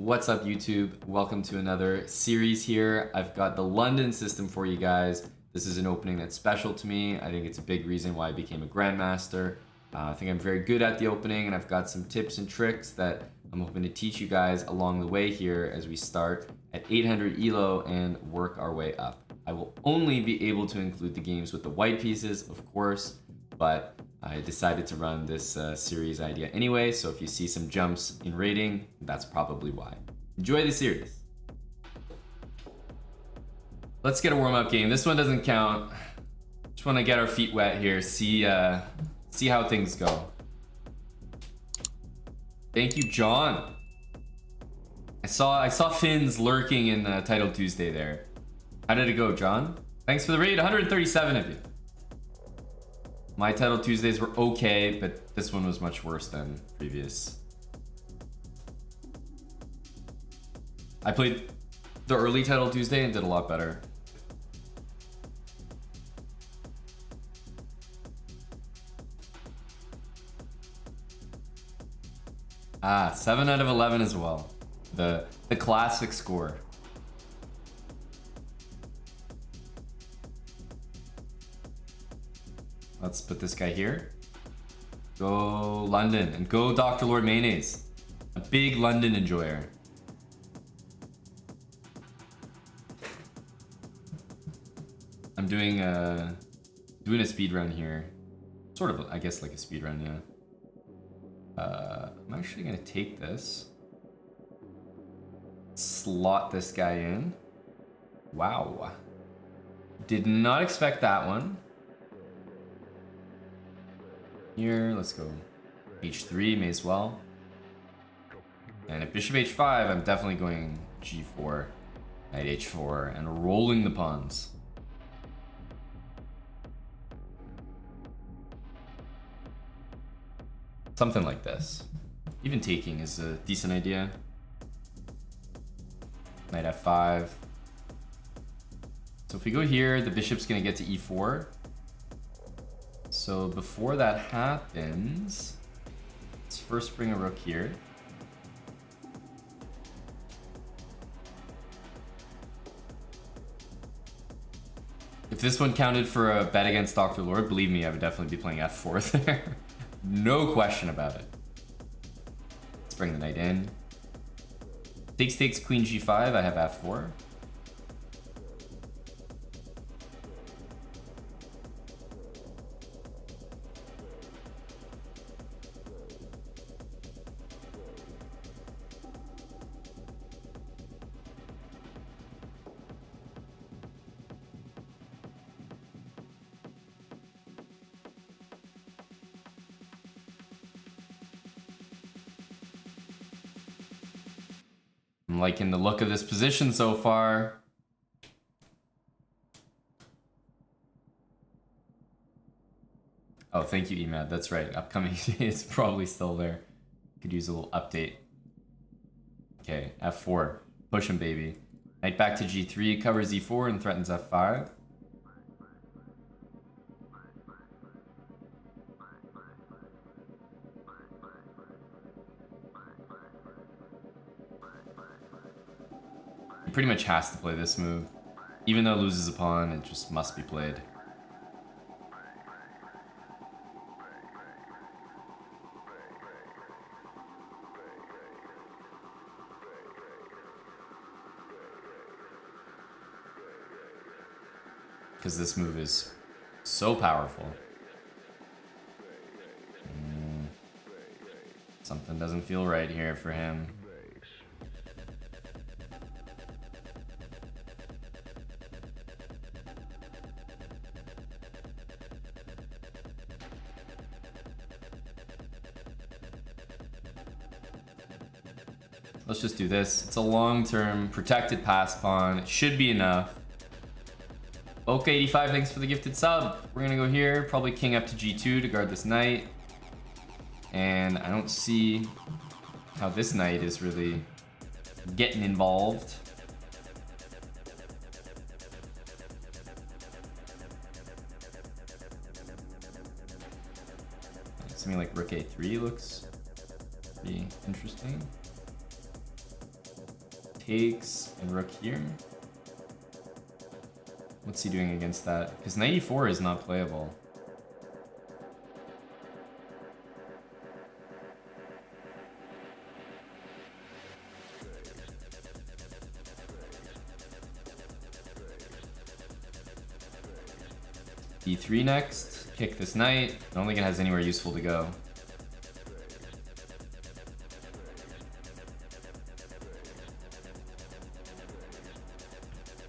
What's up, YouTube? Welcome to another series here. I've got the London system for you guys. This is an opening that's special to me. I think it's a big reason why I became a Grandmaster. I think I'm very good at the opening, and I've got some tips and tricks that I'm hoping to teach you guys along the way here as we start at 800 ELO and work our way up. I will only be able to include the games with the white pieces, of course, but I decided to run this series idea anyway, so if you see some jumps in rating, that's probably why. Enjoy the series. Let's get a warm-up game. This one doesn't count. Just want to get our feet wet here, see how things go. Thank you, John. I saw Finn's lurking in Title Tuesday there. How did it go, John? Thanks for the raid, 137 of you. My Title Tuesdays were okay, but this one was much worse than previous. I played the early Title Tuesday and did a lot better. Ah, 7 out of 11 as well. The classic score. Let's put this guy here. Go London and go Dr. Lord Mayonnaise. A big London enjoyer. I'm doing a speed run here. Sort of, I guess, like a speed run, yeah. I'm actually gonna take this. Slot this guy in. Wow. Did not expect that one. Here, let's go h3, may as well. And at bishop h5, I'm definitely going g4, knight h4, and rolling the pawns. Something like this. Even taking is a decent idea. Knight f5. So if we go here, the bishop's gonna get to e4. So before that happens, let's first bring a rook here. If this one counted for a bet against Dr. Lord, believe me, I would definitely be playing f4 there. No question about it. Let's bring the knight in. Takes queen g5, I have f4. I'm liking the look of this position so far. Oh, thank you, Emad. That's right. Upcoming is probably still there. Could use a little update. Okay, f4. Push him, baby. Knight back to g3, covers e4 and threatens f5. Pretty much has to play this move. Even though it loses a pawn, it just must be played. Because this move is so powerful. Something doesn't feel right here for him. Let's just do this. It's a long-term protected pass pawn. It should be enough. Okay, 85, thanks for the gifted sub. We're gonna go here, probably king up to g2 to guard this knight. And I don't see how this knight is really getting involved. Something like rook a3 looks pretty interesting. takes and rook here. What's he doing against that? Because knight e4 is not playable. E3 next. Kick this knight. I don't think it has anywhere useful to go.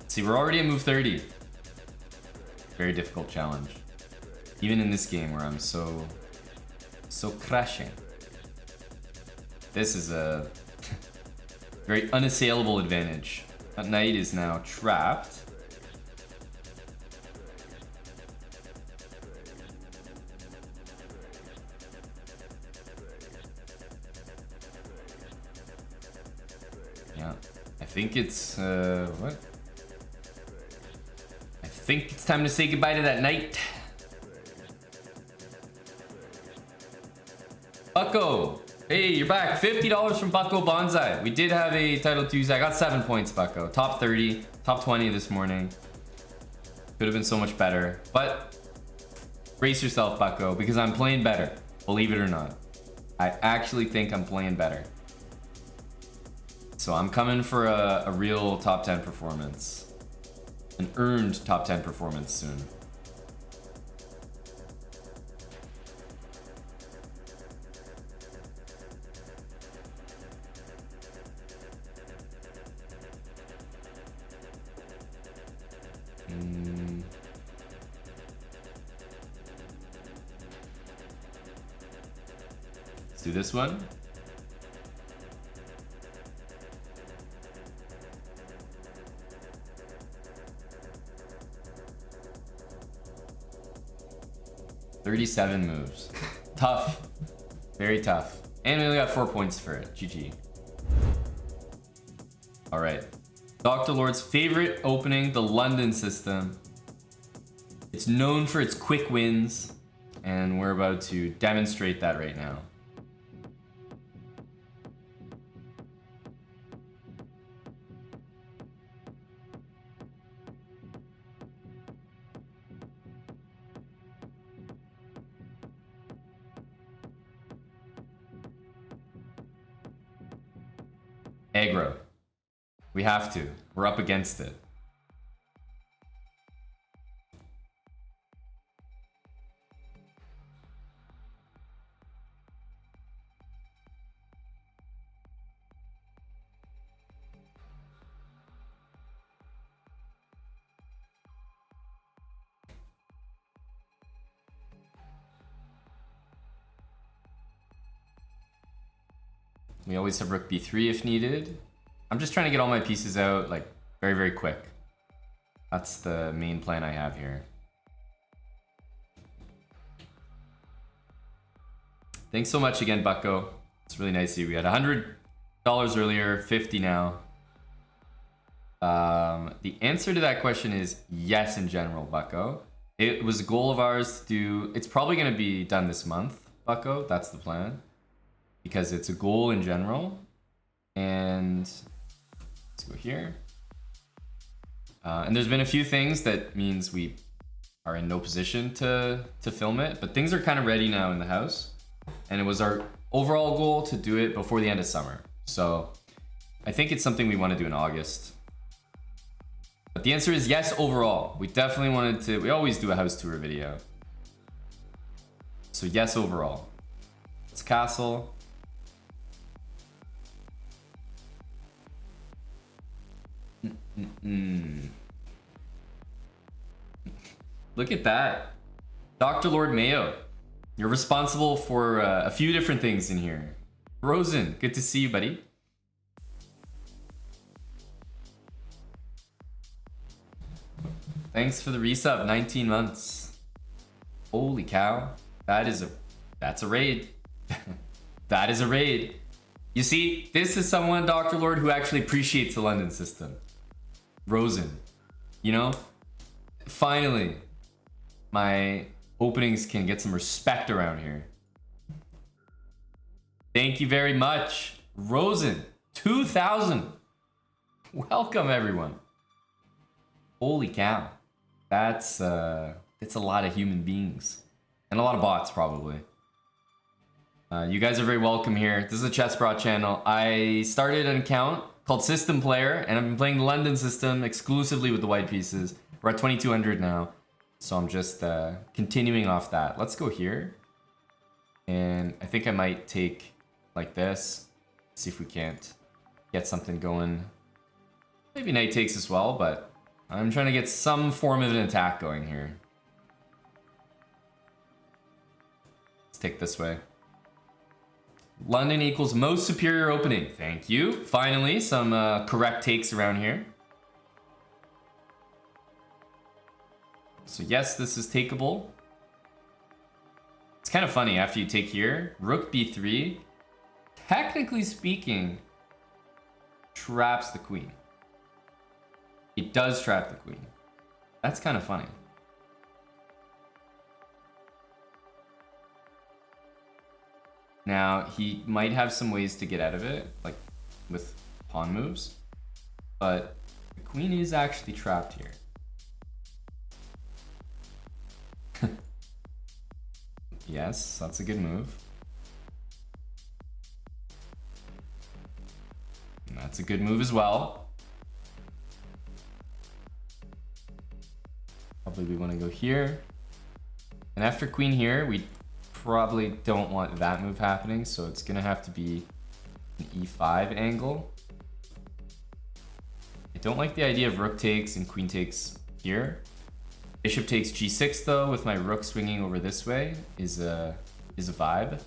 See, we're already at move 30. Very difficult challenge. Even in this game where I'm so crashing. This is a very unassailable advantage. That knight is now trapped. Yeah, I think it's, what? I think it's time to say goodbye to that knight. Bucko! Hey, you're back. $50 from Bucko Bonsai. We did have a Title Tuesday. I got 7 points, Bucko. Top 30, top 20 this morning. Could have been so much better. But brace yourself, Bucko, because I'm playing better. Believe it or not. I actually think I'm playing better. So I'm coming for a real top 10 performance. An earned top 10 performance soon. Let's do this one. $37 moves. Tough. Very tough. And we only got 4 points for it. GG. Alright. Dr. Lord's favorite opening, the London system. It's known for its quick wins, and we're about to demonstrate that right now. Aggro. We have to. We're up against it. We always have rook b3 if needed. I'm just trying to get all my pieces out like very, very quick. That's the main plan I have here. Thanks so much again, Bucko. It's really nice of you. We had $100 earlier, 50 now. The answer to that question is yes in general, Bucko. It was a goal of ours to do, it's probably going to be done this month, Bucko. That's the plan. Because it's a goal in general. And let's go here. And there's been a few things that means we are in no position to film it, but things are kind of ready now in the house. And it was our overall goal to do it before the end of summer. So I think it's something we want to do in August. But the answer is yes overall. We definitely wanted to, we always do a house tour video. So yes overall. It's castle. Look at that. Dr. Lord Mayo. You're responsible for a few different things in here. Rosen, good to see you, buddy. Thanks for the resub, 19 months. Holy cow. That's a raid. That is a raid. You see, this is someone, Dr. Lord, who actually appreciates the London system. Rosen, you know? Finally, my openings can get some respect around here. Thank you very much. Rosen, 2,000. Welcome, everyone. Holy cow. That's a lot of human beings. And a lot of bots, probably. You guys are very welcome here. This is a chessbrah channel. I started an account called System Player, and I've been playing the London system exclusively with the white pieces. We're at 2200 now, so I'm just continuing off that. Let's go here. And I think I might take like this. See if we can't get something going. Maybe knight takes as well, but I'm trying to get some form of an attack going here. Let's take this way. London equals most superior opening. Thank you. Finally, some correct takes around here. So yes, this is takeable. It's kind of funny, after you take here, rook b3, technically speaking, traps the queen. It does trap the queen. That's kind of funny. Now, he might have some ways to get out of it, like with pawn moves, but the queen is actually trapped here. Yes, that's a good move. And that's a good move as well. Probably we want to go here. And after queen here, we probably don't want that move happening, so it's gonna have to be an e5 angle. I don't like the idea of rook takes and queen takes here. Bishop takes g6 though, with my rook swinging over this way, is a vibe.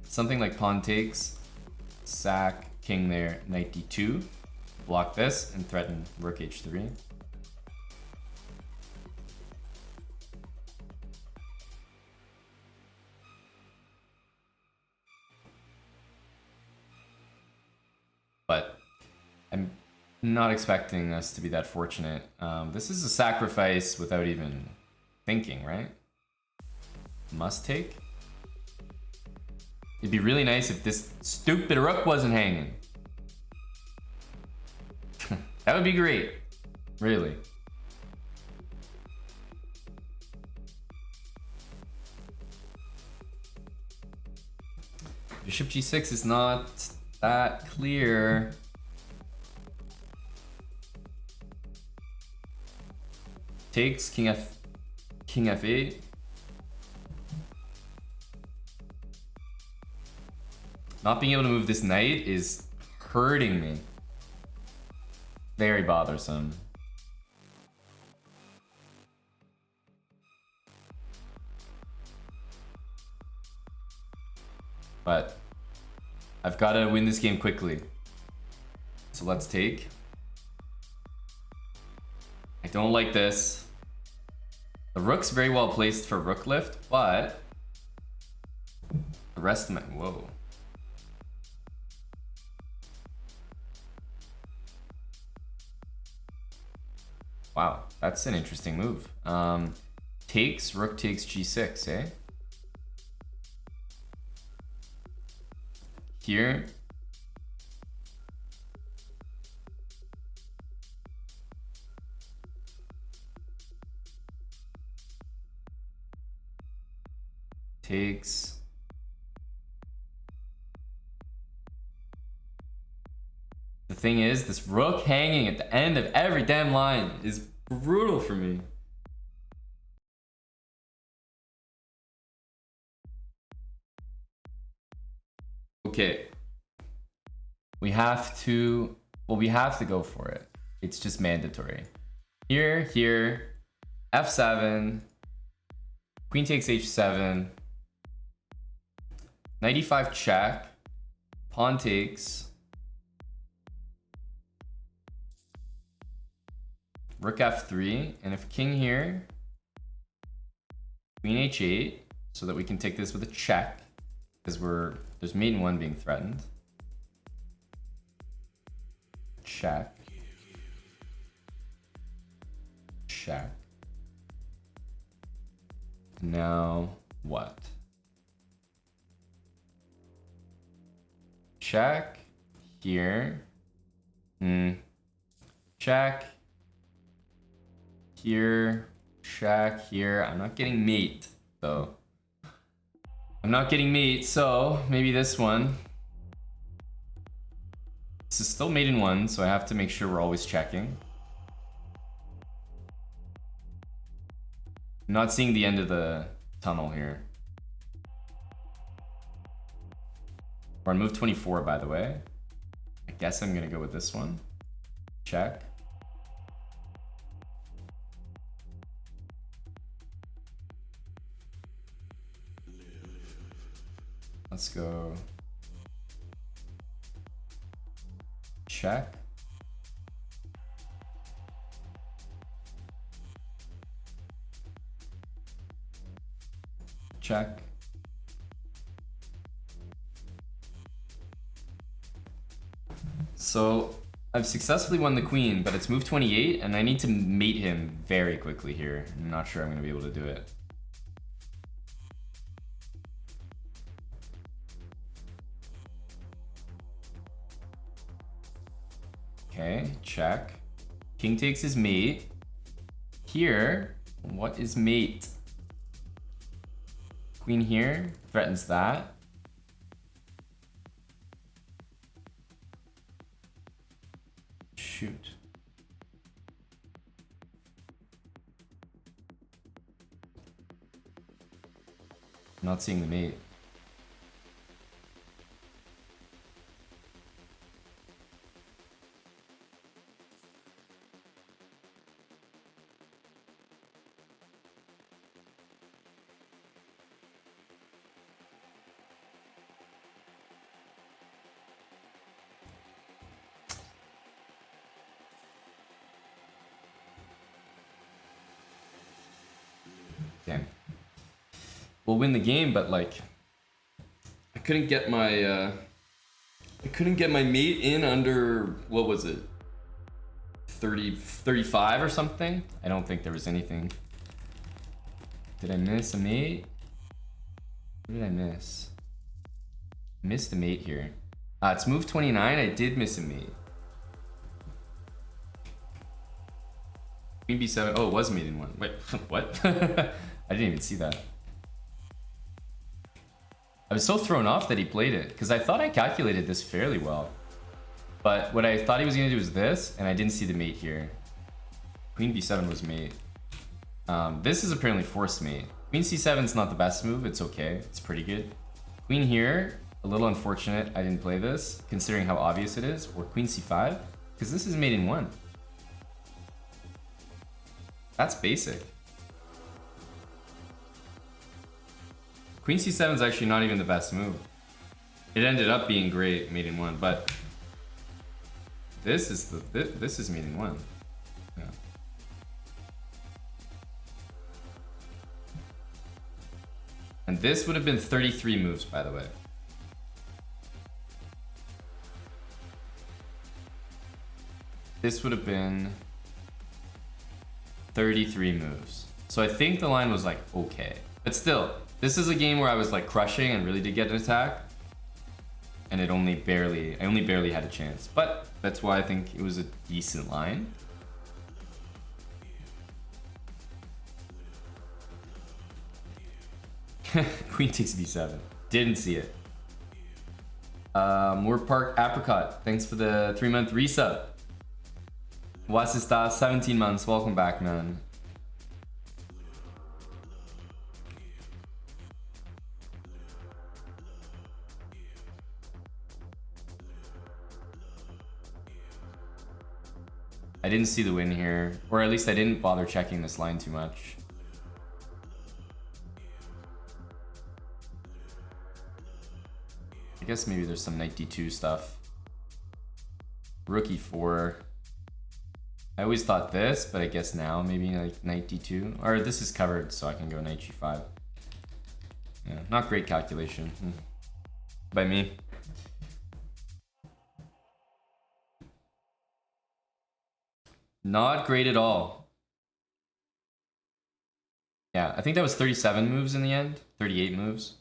Something like pawn takes, sack, king there, knight d2, block this and threaten rook h3. But I'm not expecting us to be that fortunate. This is a sacrifice without even thinking, right? Must take. It'd be really nice if this stupid rook wasn't hanging. That would be great. Really. Bishop g6 is not that clear. Takes king f8. Not being able to move this knight is hurting me. Very bothersome. But I've got to win this game quickly. So let's take. I don't like this. The rook's very well placed for rook lift, but the rest of my... Whoa. Wow, that's an interesting move. Takes, rook takes g6, eh? Here. Takes. The thing is, this rook hanging at the end of every damn line is brutal for me. Okay. We have to, well, we have to go for it. It's just mandatory. Here, f7, queen takes h7, knight e5 check, pawn takes, rook f3, and if king here, queen h8, so that we can take this with a check, because there's mate in one being threatened. Check. Check. Now what? check. Here. Check. Here. Check. Here. I'm not getting mate, though. I'm not getting mate, so maybe this one. This is still mate in 1, so I have to make sure we're always checking. I'm not seeing the end of the tunnel here. We're on move 24, by the way. I guess I'm gonna go with this one. Check. Let's go. Check. Check. So I've successfully won the queen, but it's move 28, and I need to mate him very quickly here. I'm not sure I'm going to be able to do it. Okay, check. King takes his mate. Here, what is mate? Queen here threatens that. Shoot. I'm not seeing the mate. Damn. We'll win the game, but like, I couldn't get my mate in under, what was it? 35 or something? I don't think there was anything. Did I miss a mate? What did I miss? Missed a mate here. It's move 29. I did miss a mate. Queen b7. Oh, it was mate in 1. Wait, what? I didn't even see that. I was so thrown off that he played it, because I thought I calculated this fairly well. But what I thought he was going to do was this, and I didn't see the mate here. Queen b7 was mate. This is apparently forced mate. Queen c7 is not the best move. It's okay. It's pretty good. Queen here, a little unfortunate I didn't play this, considering how obvious it is. Or queen c5, because this is mate in 1. That's basic. Queen c7 is actually not even the best move. It ended up being great, mate in 1, but this is mate in 1. Yeah. And this would have been 33 moves, by the way. This would have been 33 moves. So I think the line was like, okay. But still, this is a game where I was like crushing and really did get an attack. And I only barely had a chance. But that's why I think it was a decent line. Queen takes b7. Didn't see it. Moore Park Apricot, thanks for the 3-month resub. Wasista, 17 months. Welcome back, man. I didn't see the win here, or at least I didn't bother checking this line too much. I guess maybe there's some knight d2 stuff. Rook e4. I always thought this, but I guess now maybe like knight d2. Or this is covered, so I can go knight g5. Yeah, not great calculation by me. Not great at all. Yeah, I think that was 37 moves in the end. 38 moves.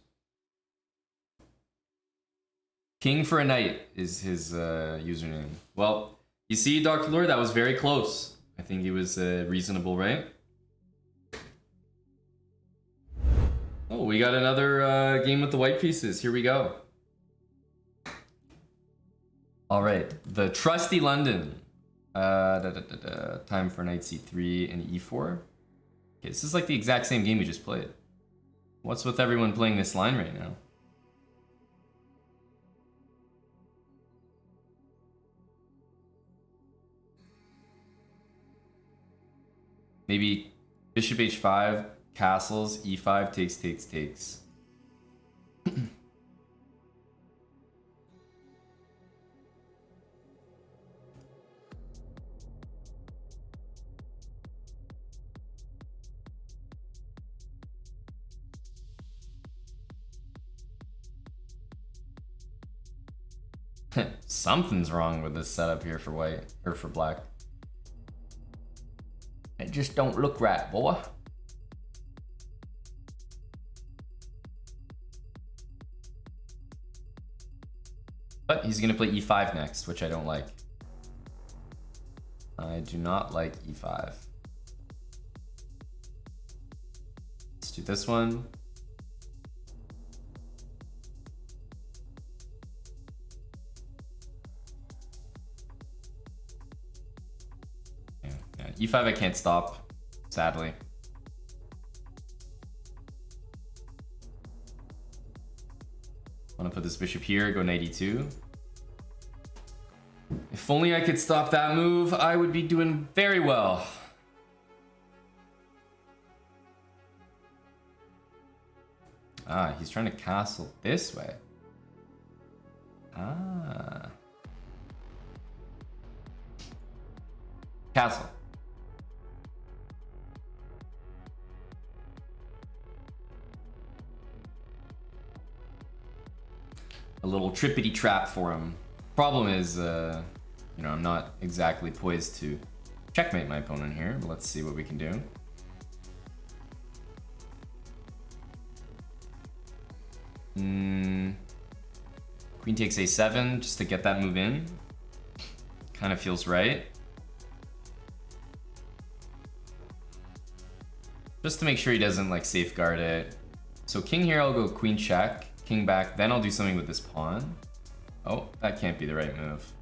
King for a knight is his username. Well, you see, Dr. Lord, that was very close. I think it was reasonable, right? Oh, we got another game with the white pieces. Here we go. All right, the trusty London. Time for knight c3 and e4. Okay, this is like the exact same game we just played. What's with everyone playing this line right now? Maybe bishop h5, castles, e5, takes. Something's wrong with this setup here for white, or for black. It just don't look right, boy. But he's gonna play e5 next, which I don't like. I do not like e5. Let's do this one. Yeah, e5 I can't stop, sadly. I want to put this bishop here, go knight e2. If only I could stop that move, I would be doing very well. Ah, he's trying to castle this way. Ah. Castle. A little trippity trap for him. Problem is, you know, I'm not exactly poised to checkmate my opponent here, but let's see what we can do. Queen takes a7 just to get that move in. Kind of feels right. Just to make sure he doesn't like safeguard it. So king here, I'll go queen check, king back, then I'll do something with this pawn. Oh, that can't be the right move.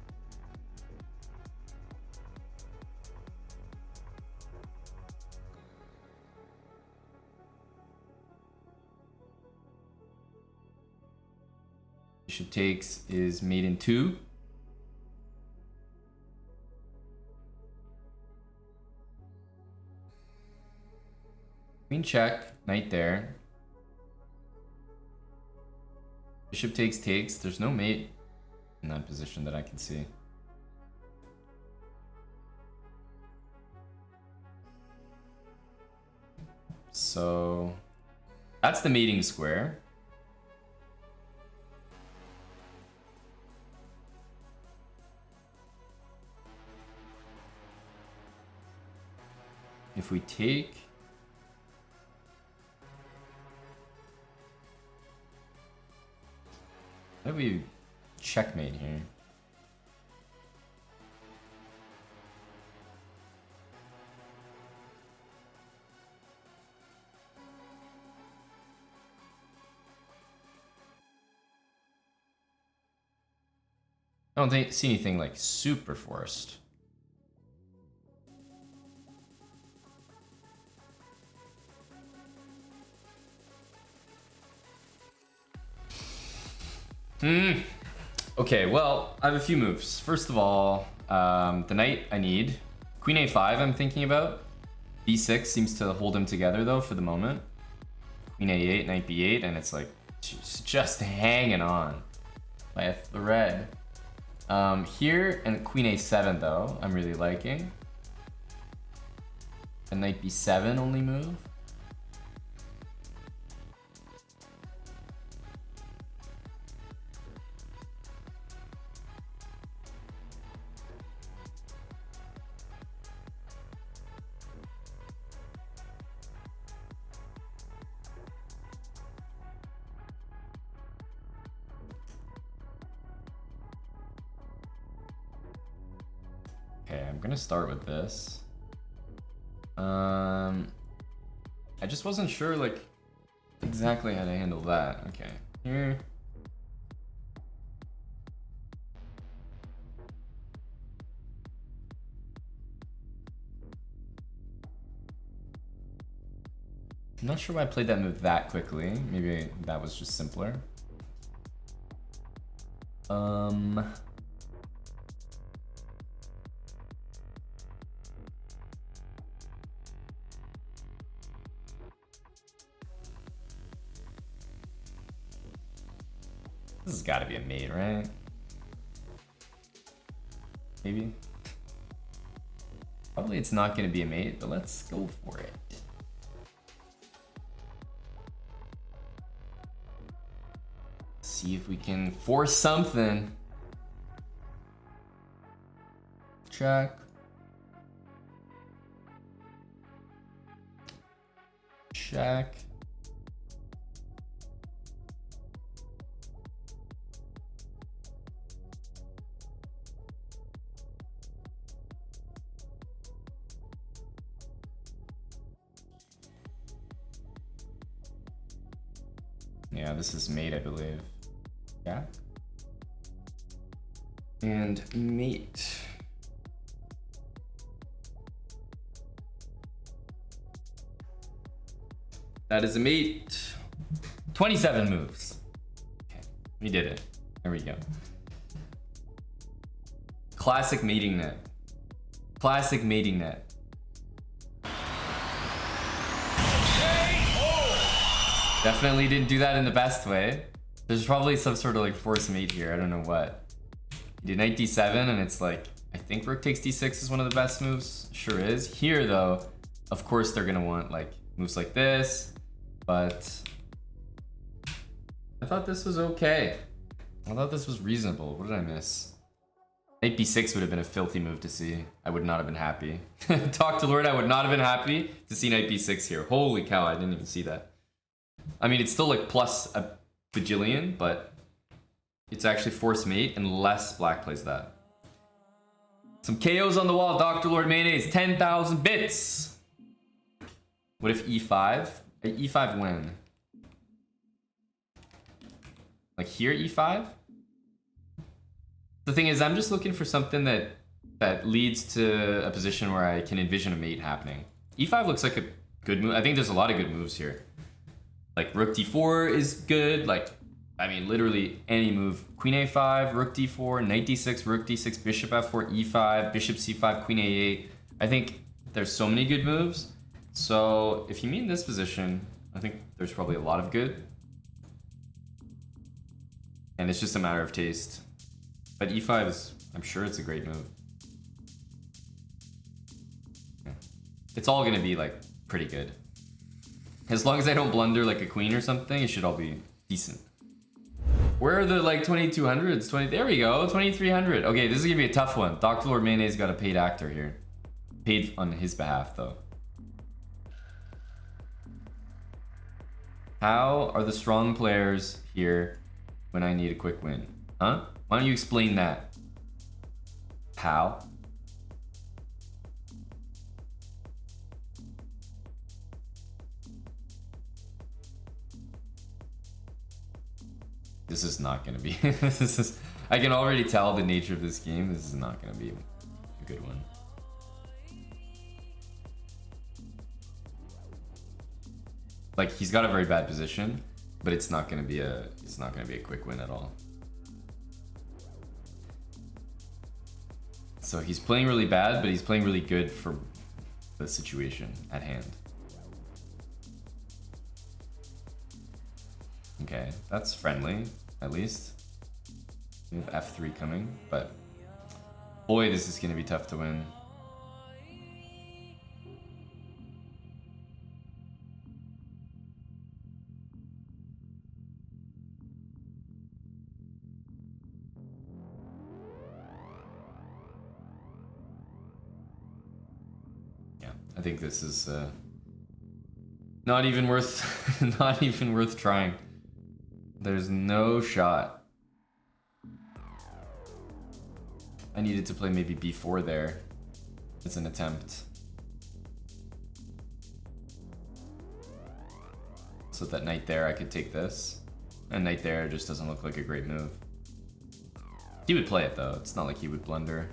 Bishop takes is mate in 2. Queen check, knight there. Bishop takes. There's no mate in that position that I can see. So that's the mating square. If we take, how do we checkmate here? I don't see anything like super forced. Okay, well, I have a few moves. First of all, the knight I need. Queen a5 I'm thinking about. b6 seems to hold him together though for the moment. Queen a8, knight b8, and it's like just hanging on by a thread. Here and queen a7 though, I'm really liking. And knight b7 only move. I'm gonna start with this. I just wasn't sure like exactly how to handle that. Okay, here. I'm not sure why I played that move that quickly. Maybe that was just simpler. This has got to be a mate, right? Maybe. Probably it's not going to be a mate, but let's go for it. See if we can force something. Check. Check. Yeah, this is mate, I believe. Yeah. And mate. That is a mate. 27 moves. Okay, we did it. There we go. Classic mating net. Classic mating net. Definitely didn't do that in the best way. There's probably some sort of like force mate here. I don't know what. He did knight d7 and it's like, I think rook takes d6 is one of the best moves. Sure is. Here though, of course they're gonna want like moves like this, but I thought this was okay. I thought this was reasonable. What did I miss? Knight b6 would have been a filthy move to see. I would not have been happy. Talk to Lord, I would not have been happy to see knight b6 here. Holy cow, I didn't even see that. I mean, it's still like plus a bajillion, but it's actually force mate unless black plays that. Some KOs on the wall, Dr. Lord Mayonnaise, 10,000 bits. What if e5? E5 when? Like here, e5? The thing is, I'm just looking for something that leads to a position where I can envision a mate happening. E5 looks like a good move. I think there's a lot of good moves here. Like rook d4 is good. Like, I mean, literally any move. Queen a5, rook d4, knight d6, rook d6, bishop f4, e5, bishop c5, queen a8. I think there's so many good moves. So if you meet in this position, I think there's probably a lot of good. And it's just a matter of taste. But e5 is, I'm sure it's a great move. Yeah. It's all gonna be like pretty good. As long as I don't blunder like a queen or something, it should all be decent. Where are the like 2200s? There we go, 2300. Okay, this is gonna be a tough one. Dr. Lord Mayonnaise got a paid actor here. Paid on his behalf though. How are the strong players here when I need a quick win? Huh? Why don't you explain that, pal? This is not gonna be. This is. I can already tell the nature of this game. This is not gonna be a good one. Like he's got a very bad position, but it's not gonna be a. It's not gonna be a quick win at all. So he's playing really bad, but he's playing really good for the situation at hand. Okay, that's friendly, at least. We have f3 coming, but boy, this is gonna be tough to win. Yeah, I think this is not even worth, not even worth trying. There's no shot. I needed to play maybe b4 there. as an attempt. So that knight there, I could take this. And knight there just doesn't look like a great move. He would play it though. It's not like he would blunder.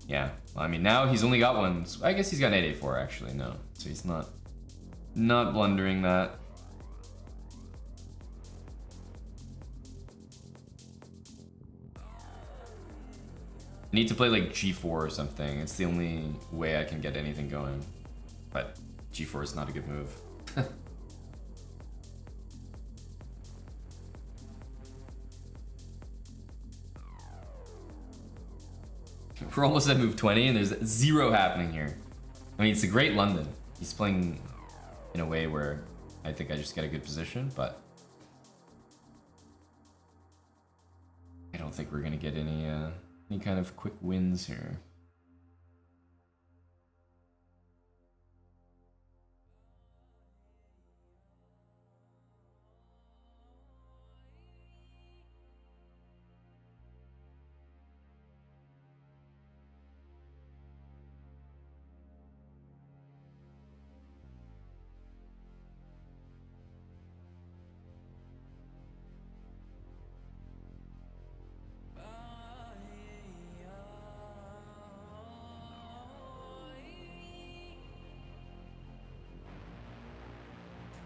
Yeah, well, I mean now he's only got one. I guess he's got knight a4 actually, no. So he's not blundering that. I need to play like g4 or something. It's the only way I can get anything going. But g4 is not a good move. We're almost at move 20 and there's 0 happening here. I mean, it's a great London. He's playing in a way where I think I just get a good position, but I don't think we're gonna get any kind of quick wins here.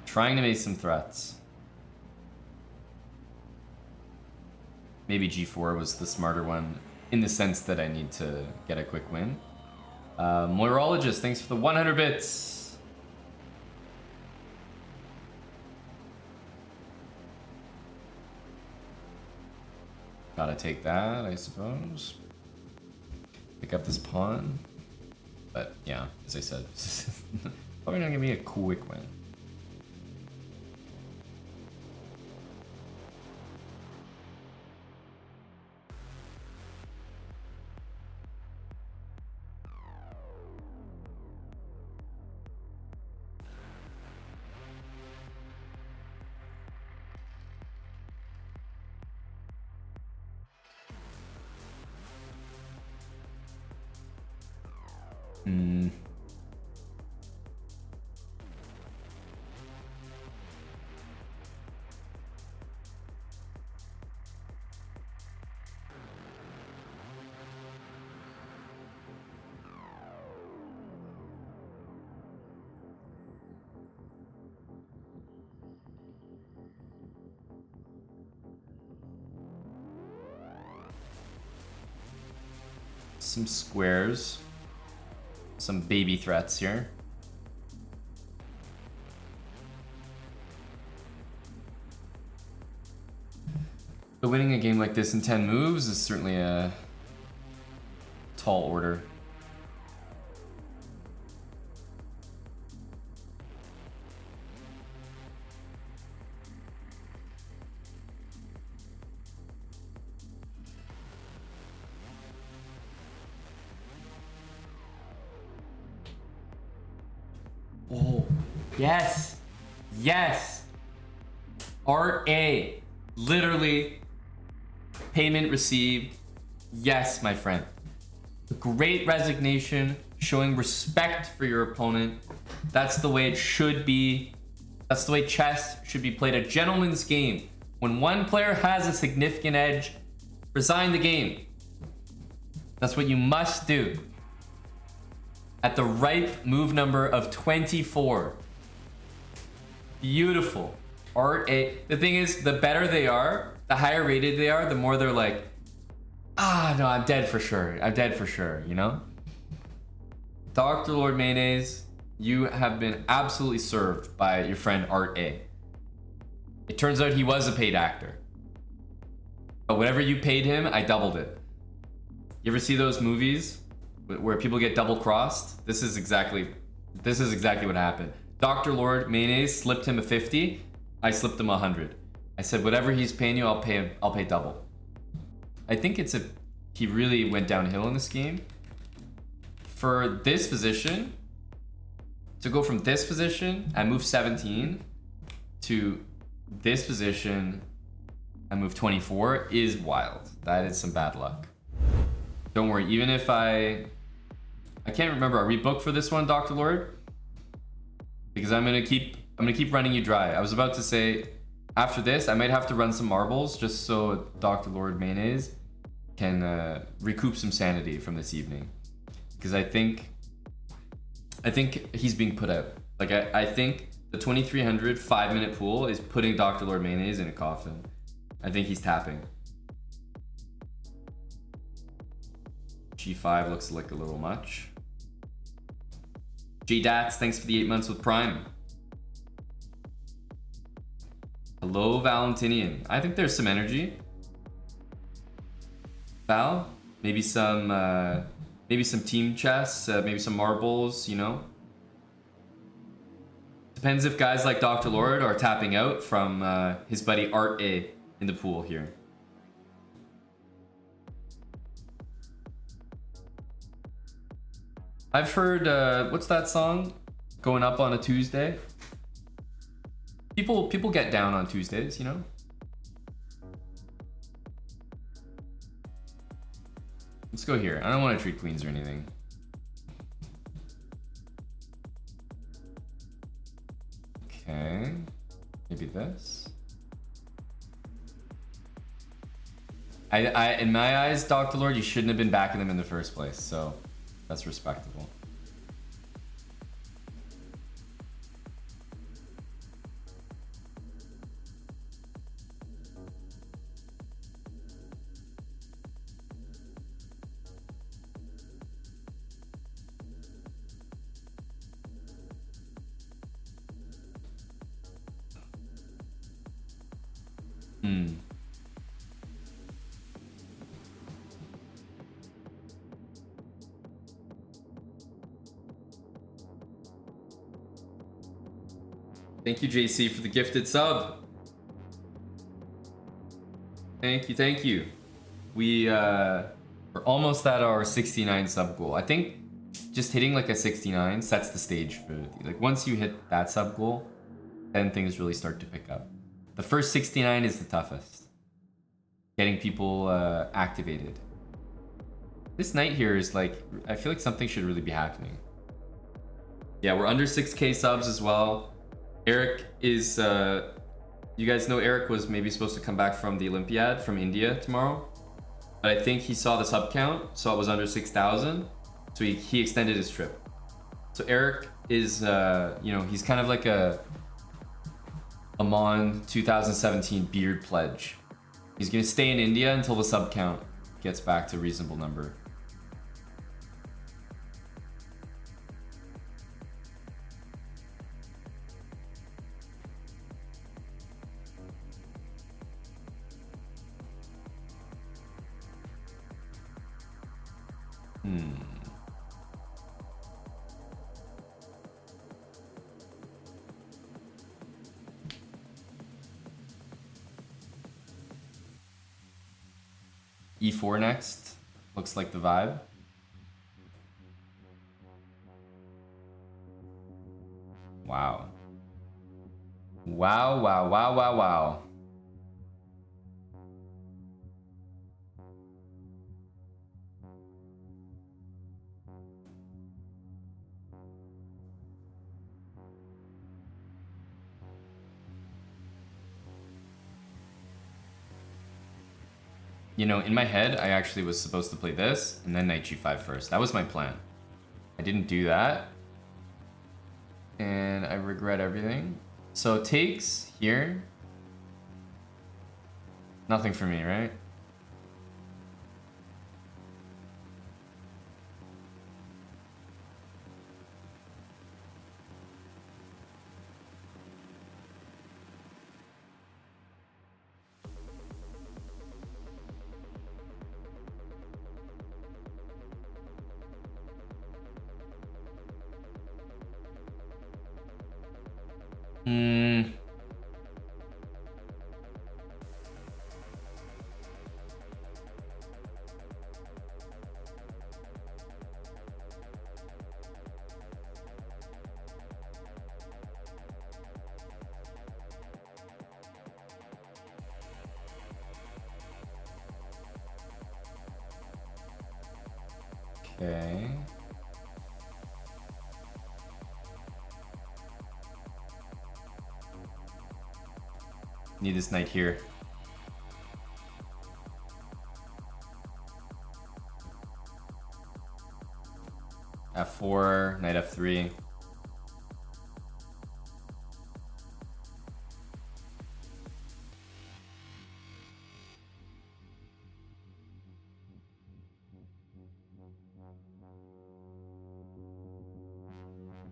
Trying to make some threats. Maybe g4 was the smarter one in the sense that I need to get a quick win. Moirologist, thanks for the 100 bits. Gotta take that, I suppose. Pick up this pawn. But yeah, as I said, probably not gonna be a quick win. Some squares, some baby threats here. But winning a game like this in 10 moves is certainly a tall order. Oh, yes, yes. RA, literally, payment received. Yes, my friend. Great resignation, showing respect for your opponent. That's the way it should be. That's the way chess should be played. A gentleman's game. When one player has a significant edge, resign the game. That's what you must do. At the ripe move number of 24. Beautiful. Art A. The thing is, the better they are, the higher rated they are, the more they're like, ah, no, I'm dead for sure. I'm dead for sure, you know? Dr. Lord Mayonnaise, you have been absolutely served by your friend Art A. It turns out he was a paid actor. But whatever you paid him, I doubled it. You ever see those movies where people get double crossed? This is exactly what happened. Dr. Lord Mayonnaise slipped him a 50. I slipped him 100. I said, whatever he's paying you, I'll pay double. I think he really went downhill in this game. For this position, to go from this position and move 17 to this position and move 24 is wild. That is some bad luck. Don't worry, even if I I can't remember. Are we booked for this one, Dr. Lord? Because I'm gonna keep running you dry. I was about to say, after this, I might have to run some marbles just so Dr. Lord Mayonnaise can recoup some sanity from this evening. Because I think he's being put out. Like I think the 2300 5-minute pool is putting Dr. Lord Mayonnaise in a coffin. I think he's tapping. G5 looks like a little much. J-Dats, thanks for the 8 months with Prime. Hello, Valentinian. I think there's some energy. Val, maybe some team chess, maybe some marbles, you know. Depends if guys like Dr. Lord are tapping out from his buddy Art A in the pool here. I've heard, what's that song? Going Up on a Tuesday. People get down on Tuesdays, you know? Let's go here. I don't want to treat queens or anything. Okay. Maybe this. In my eyes, Dr. Lord, you shouldn't have been backing them in the first place, so that's respectable. Thank you, JC, for the gifted sub. Thank you. We're almost at our 69 sub goal. I think just hitting like a 69 sets the stage for, like, once you hit that sub goal, then things really start to pick up. The first 69 is the toughest. Getting people activated. This night here is like, I feel like something should really be happening. Yeah, we're under 6K subs as well. Eric is, you guys know Eric was maybe supposed to come back from the Olympiad from India tomorrow. But I think he saw the sub count, saw it was under 6,000. So he extended his trip. So Eric is, you know, he's kind of like a Amon 2017 beard pledge. He's gonna stay in India until the sub count gets back to a reasonable number. E4 next. Looks like the vibe. Wow. Wow. You know, in my head, I actually was supposed to play this and then knight g5 first. That was my plan. I didn't do that. And I regret everything. So takes here. Nothing for me, right? Okay. Need this knight here. F4, knight F3.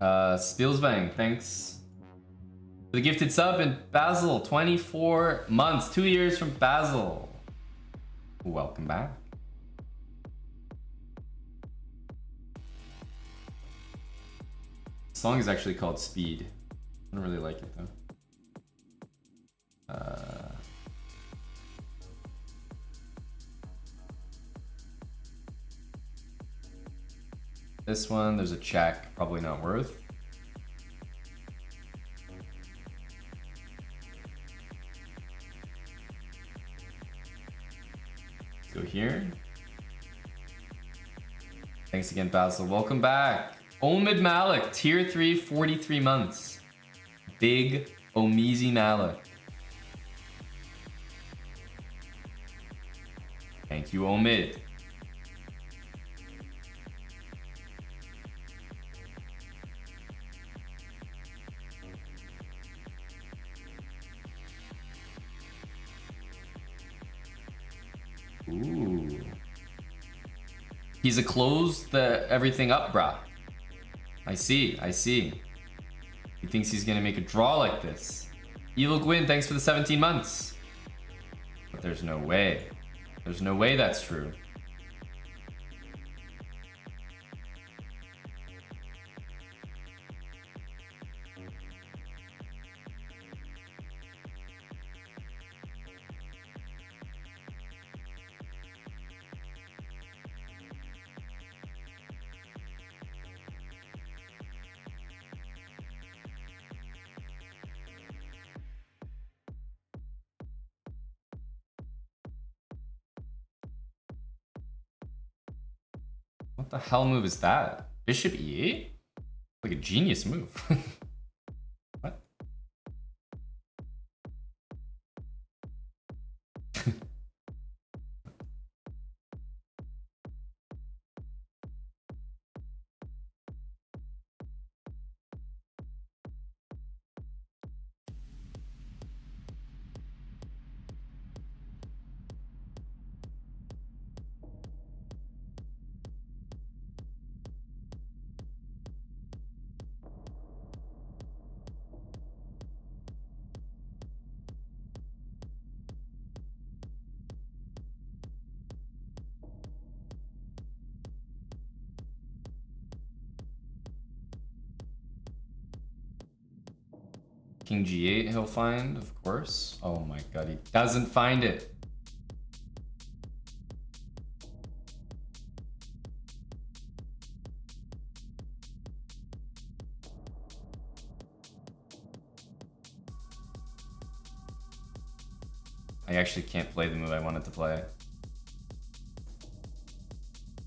Spielsvang, thanks for the gifted sub. And Basil, 24 months, 2 years from Basil. Welcome back. The song is actually called Speed. I don't really like it though. This one, there's a check, probably not worth. Let's go here. Thanks again, Basil. Welcome back. Omid Malik, tier 3, 43 months. Big Omizi Malik. Thank you, Omid. Ooh. He's a close everything up, brah. I see. He thinks he's gonna make a draw like this. Evil Gwyn, thanks for the 17 months. But there's no way. There's no way that's true. What the hell move is that? Bishop E8? Like a genius move. What? King G8 he'll find, of course. Oh my god, he doesn't find it. I actually can't play the move I wanted to play.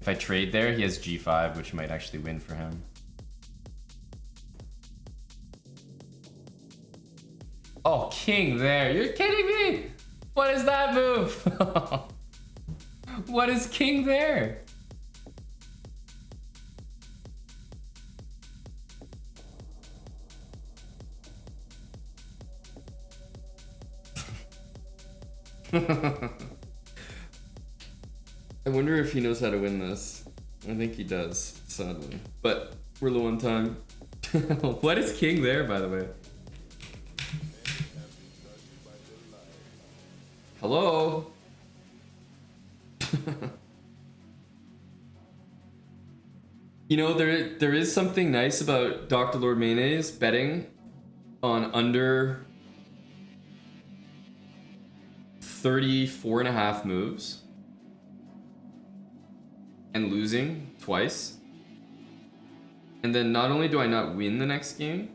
If I trade there, he has G5, which might actually win for him. Oh, king there. You're kidding me. What is that move? What is king there? I wonder if he knows how to win this. I think he does, sadly. But we're low on time. What is king there, by the way? Hello? You know, there is something nice about Dr. Lord Mayonnaise betting on under 34.5 moves and losing twice. And then not only do I not win the next game,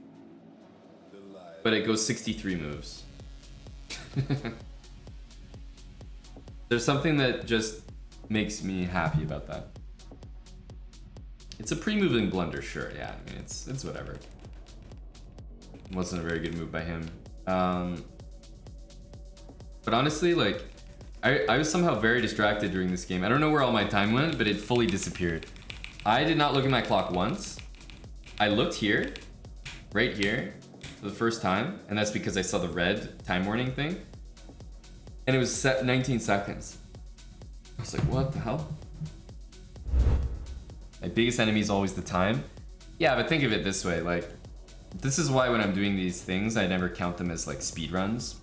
but it goes 63 moves. There's something that just makes me happy about that. It's a pre-moving blunder, sure, yeah. I mean, it's whatever. It wasn't a very good move by him. But honestly, like, I was somehow very distracted during this game. I don't know where all my time went, but it fully disappeared. I did not look at my clock once. I looked here, right here, for the first time, and that's because I saw the red time warning thing. And it was set 19 seconds. I was like, what the hell? My biggest enemy is always the time. Yeah, but think of it this way, like, this is why when I'm doing these things, I never count them as like speed runs.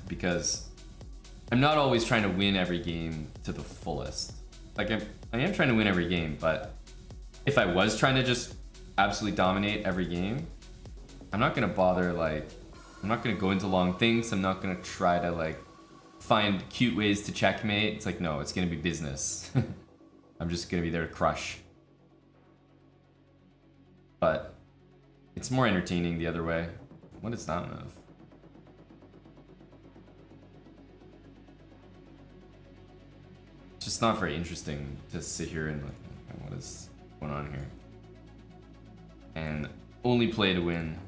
Because I'm not always trying to win every game to the fullest. Like, I am trying to win every game, but if I was trying to just absolutely dominate every game, I'm not gonna bother, like, I'm not gonna go into long things. I'm not gonna try to like find cute ways to checkmate. It's like, no, it's gonna be business. I'm just gonna be there to crush. But it's more entertaining the other way. What is that move? It's just not very interesting to sit here and like, what is going on here? And only play to win.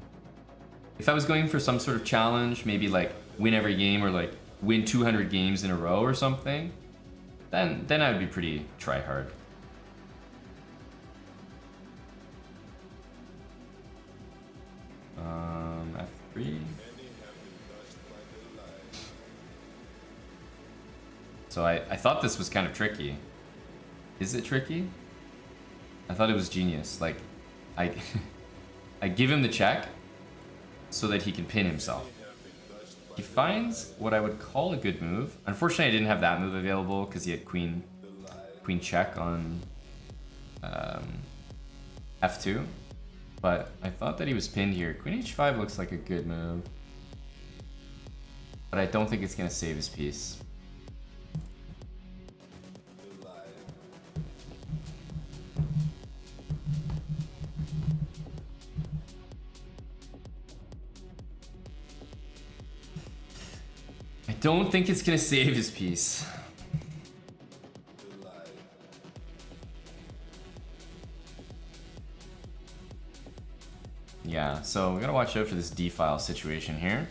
If I was going for some sort of challenge, maybe like win every game or like win 200 games in a row or something, then I would be pretty try hard. F3. So I thought this was kind of tricky. Is it tricky? I thought it was genius. Like, I give him the check so that he can pin himself. He finds what I would call a good move. Unfortunately, I didn't have that move available because he had queen check on F2. But I thought that he was pinned here. Queen H5 looks like a good move. But I don't think it's going to save his piece. I don't think it's going to save his piece. Yeah, so we gotta watch out for this D-file situation here.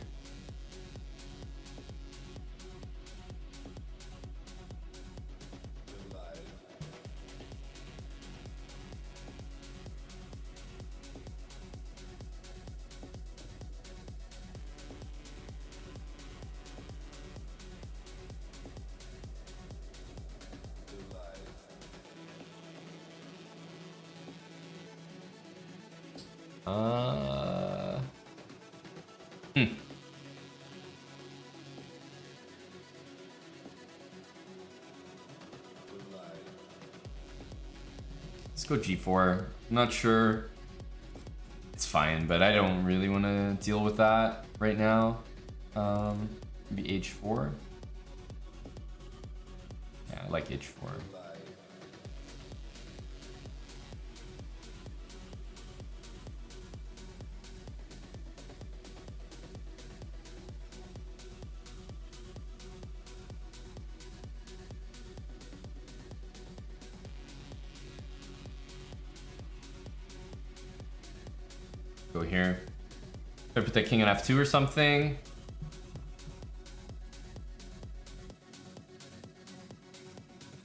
Let's go G4. I'm not sure. It's fine, but I don't really want to deal with that right now. Maybe H4. Yeah, I like H4. Go here. Should I put the king on F2 or something?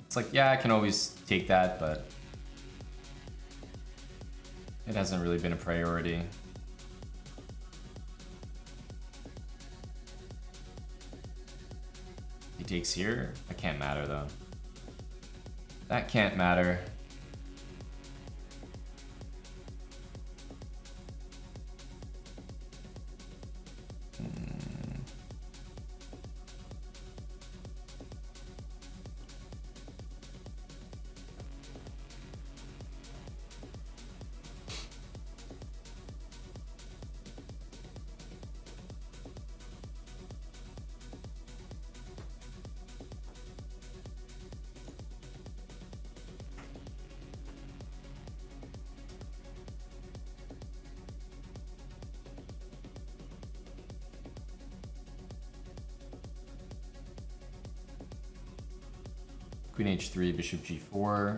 It's like, yeah, I can always take that, but it hasn't really been a priority. He takes here. That can't matter though. That can't matter. Queen H3, Bishop G4.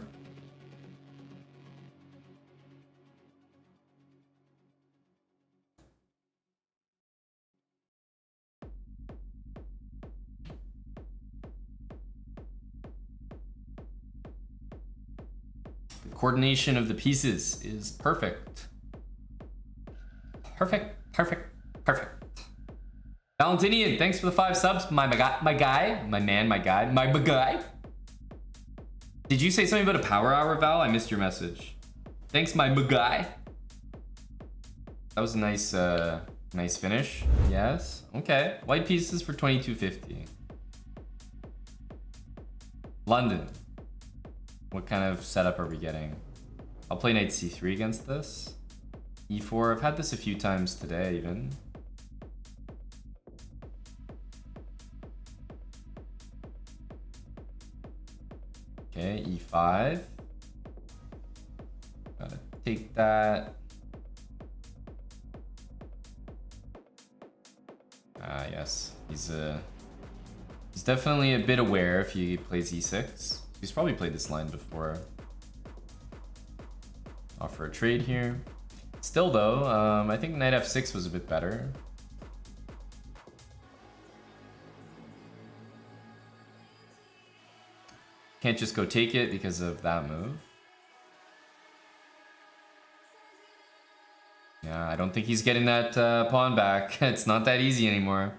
The coordination of the pieces is perfect. Perfect, perfect, perfect. Valentinian, thanks for the 5 subs. My guy, my guy. Did you say something about a power hour, Val? I missed your message. Thanks, my guy. That was a nice, nice finish. Yes. Okay. White pieces for 2250. London. What kind of setup are we getting? I'll play knight c3 against this. e4. I've had this a few times today, even. Okay, e5. Gotta take that. Ah, yes. He's definitely a bit aware if he plays e6. He's probably played this line before. Offer a trade here. Still though, I think knight f6 was a bit better. Can't just go take it because of that move. Yeah, I don't think he's getting that pawn back. It's not that easy anymore.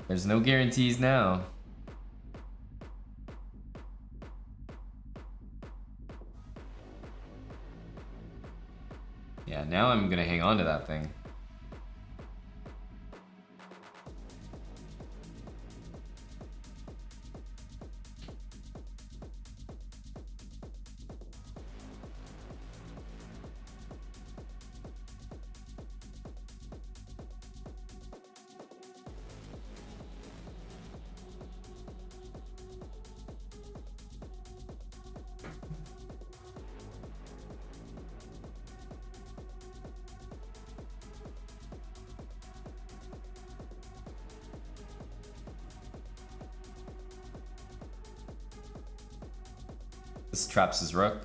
There's no guarantees now. Yeah, now I'm gonna hang on to that thing. This traps his rook.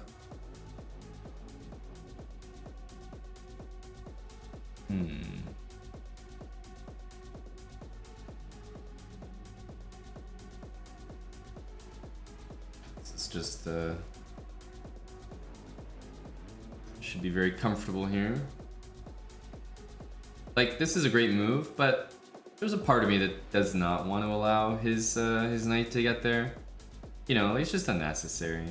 This is just should be very comfortable here. Like, this is a great move, but there's a part of me that does not want to allow his knight to get there. You know, it's just unnecessary.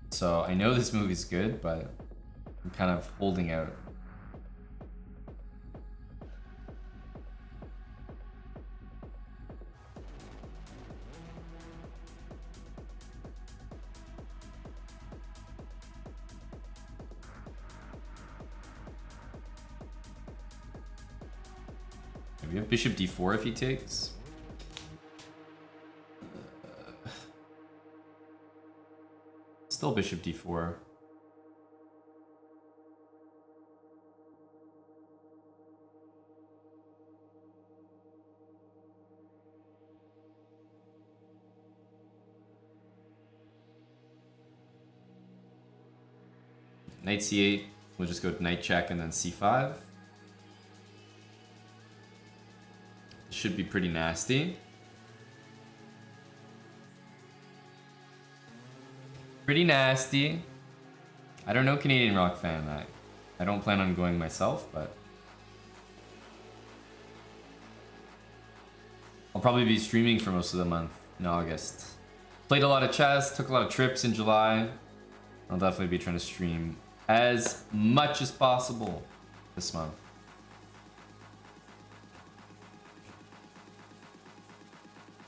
So I know this move is good, but I'm kind of holding out. Maybe have bishop d4 if he takes. Still bishop d4. Knight c8. We'll just go knight check and then c5. Should be pretty nasty. Pretty nasty. I don't know Canadian rock fan. I don't plan on going myself, but I'll probably be streaming for most of the month in August. Played a lot of chess, took a lot of trips in July. I'll definitely be trying to stream as much as possible this month.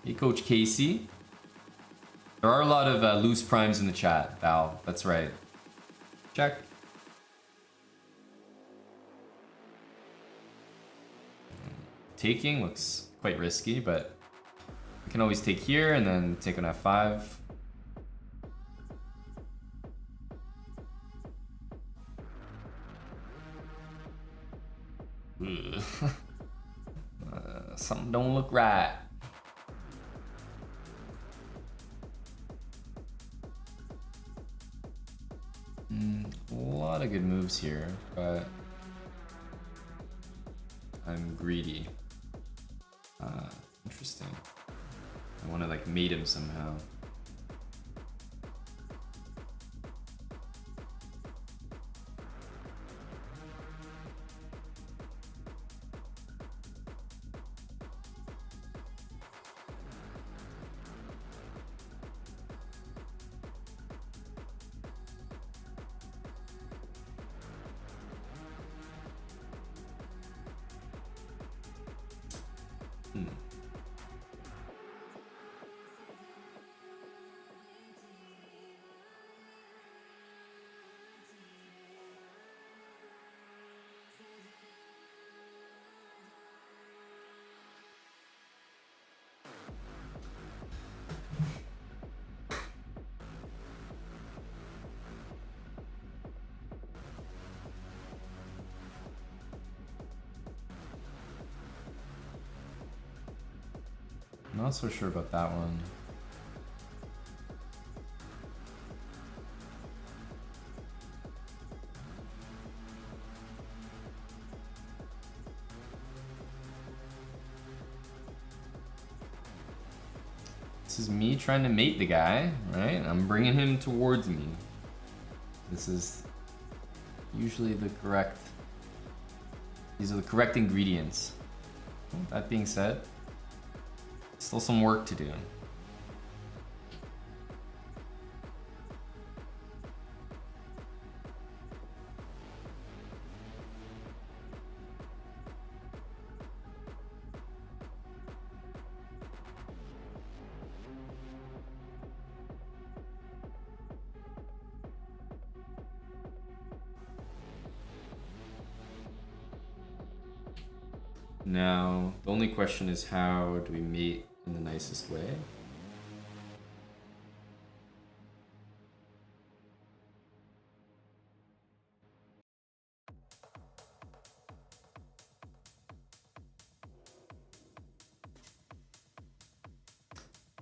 Hey, Coach Casey. There are a lot of loose primes in the chat, Val. That's right. Check. Taking looks quite risky, but we can always take here and then take on f5. Something don't look right. A lot of good moves here, but I'm greedy. Interesting. I want to like mate him somehow. Not so sure about that one. This is me trying to mate the guy, right? I'm bringing him towards me. This is usually the correct... These are the correct ingredients. That being said, still some work to do. Now, the only question is how do we mate in the nicest way?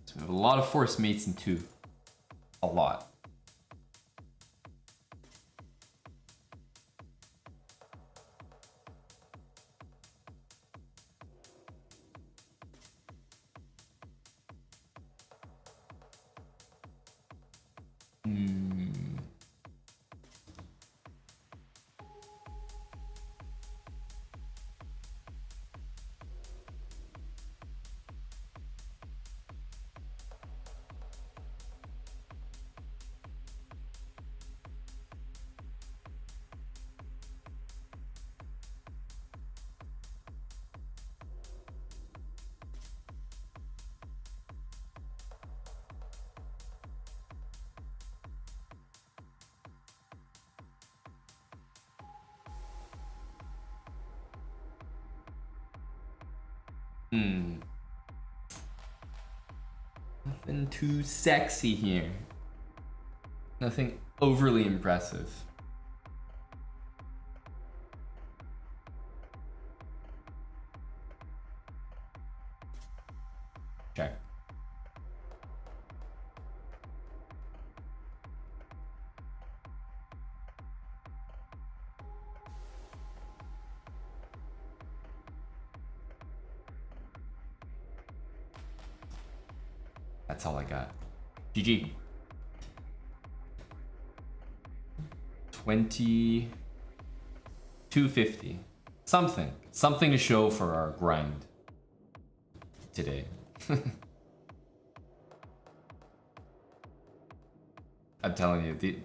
So we have a lot of forced mates in 2. A lot. Nothing too sexy here. Nothing overly impressive. Check. That's all I got. GG. 2250. Something to show for our grind today. I'm telling you, the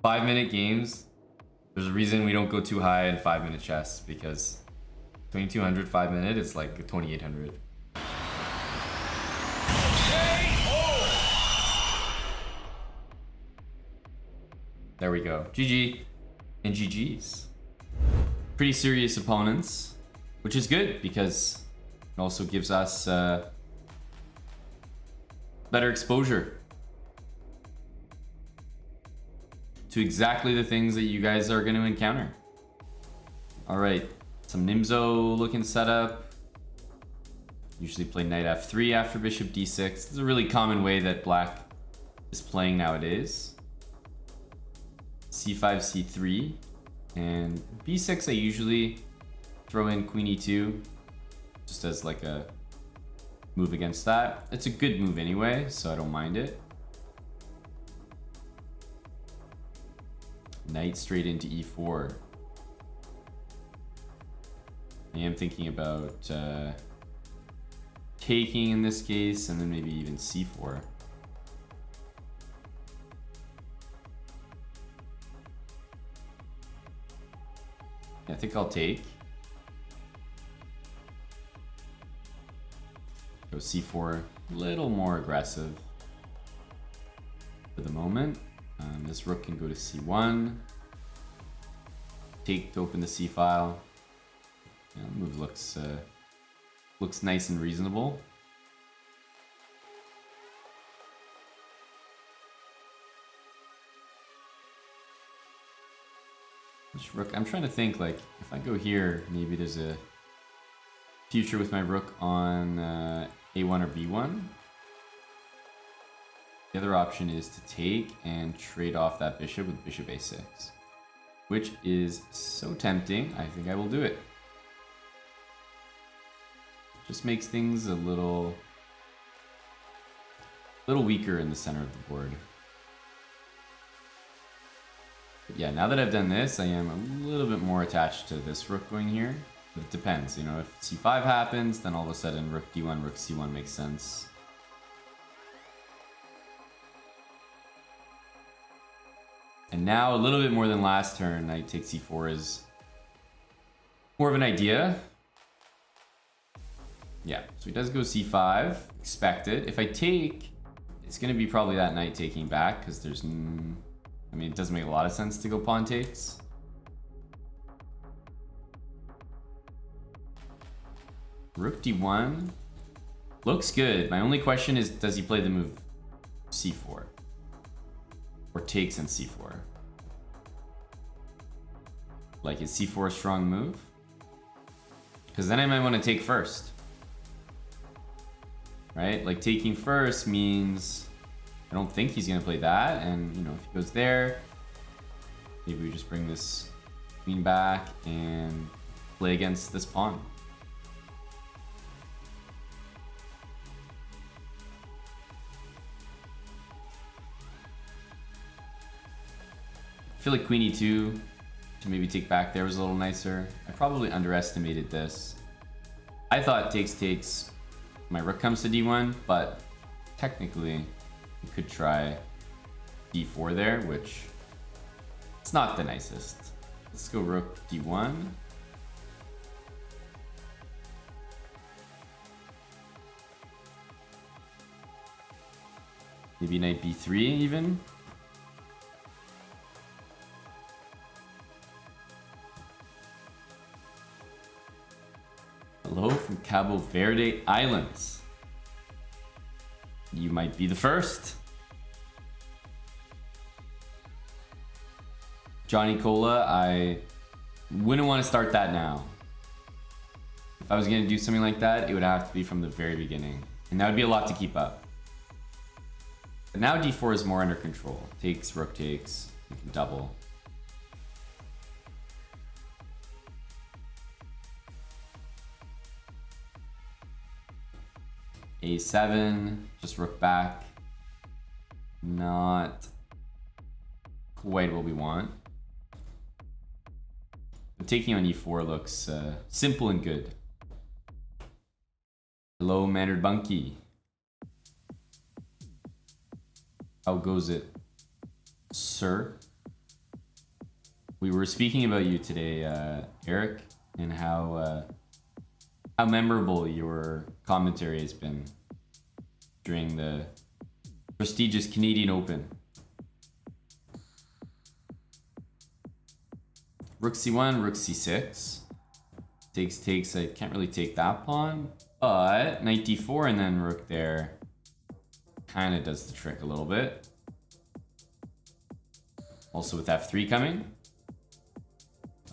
5-minute games, there's a reason we don't go too high in 5-minute chess, because 2200 5-minute is like 2800. There we go. GG and GG's. Pretty serious opponents, which is good because it also gives us better exposure to exactly the things that you guys are going to encounter. All right, some Nimzo looking setup. Usually play knight f3 after bishop d6. This is a really common way that black is playing nowadays. c5, c3, and b6 I usually throw in queen e2 just as like a move against that. It's a good move anyway, so I don't mind it. Knight straight into e4. I am thinking about taking in this case, and then maybe even c4. I think I'll take. Go c4, a little more aggressive for the moment. This rook can go to c1. Take to open the c file. Yeah, the move looks nice and reasonable. Which rook? I'm trying to think, like, if I go here, maybe there's a future with my rook on a1 or b1. The other option is to take and trade off that bishop with bishop a6, which is so tempting. I think I will do it. Just makes things a little weaker in the center of the board. But yeah, now that I've done this, I am a little bit more attached to this rook going here. But it depends, you know, if c5 happens, then all of a sudden rook d1, rook c1 makes sense. And now a little bit more than last turn, knight takes c4 is more of an idea. Yeah, so he does go c5, expected. If I take, it's going to be probably that knight taking back, because there's, I mean, it doesn't make a lot of sense to go pawn takes. Rook d1 looks good. My only question is, does he play the move c4? Or takes in c4? Like, is c4 a strong move? Because then I might want to take first. Right? Like, taking first means I don't think he's going to play that. And, you know, if he goes there, maybe we just bring this queen back and play against this pawn. I feel like queen e2 to maybe take back there was a little nicer. I probably underestimated this. I thought takes, my rook comes to d1, but technically you could try d4 there, which it's not the nicest. Let's go rook d1. Maybe knight b3 even. Hello from Cabo Verde Islands. You might be the first. Johnny Cola, I wouldn't want to start that now. If I was going to do something like that, it would have to be from the very beginning. And that would be a lot to keep up. But now d4 is more under control. Takes, rook takes, you can double. a7, just rook back. Not quite what we want. But taking on e4 looks simple and good. Hello, Mannered Bunky. How goes it, sir? We were speaking about you today, Eric, and how memorable your commentary has been during the prestigious Canadian Open. Rook c1, rook c6. Takes, I can't really take that pawn, but knight d4 and then rook there kind of does the trick a little bit. Also with f3 coming.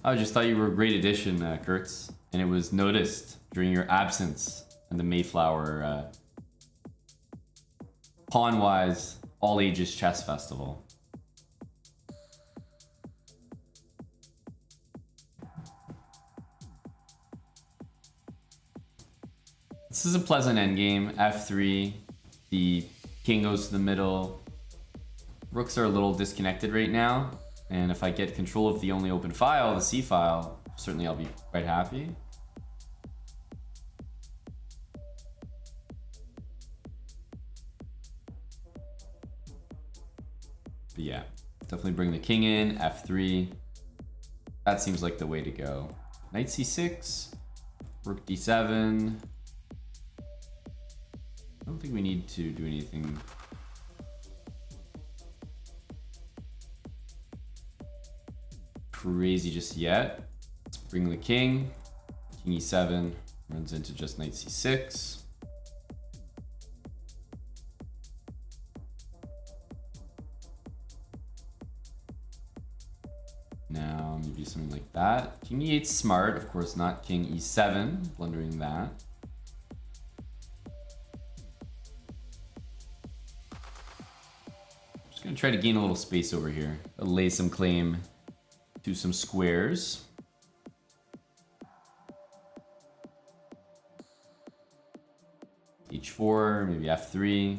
I just thought you were a great addition, Kurtz, and it was noticed during your absence in the Mayflower Pawn-wise All Ages Chess Festival. This is a pleasant endgame. F3, the king goes to the middle. Rooks are a little disconnected right now, and if I get control of the only open file, the C file, certainly I'll be quite happy. But yeah, definitely bring the king in, F3. That seems like the way to go. Knight C6, Rook D7. I don't think we need to do anything crazy just yet. Let's bring the king. King E7 runs into just Knight C6. Now maybe something like that. King E8's smart, of course not King E7, blundering that. Just gonna try to gain a little space over here. Lay some claim to some squares. H4, maybe F3.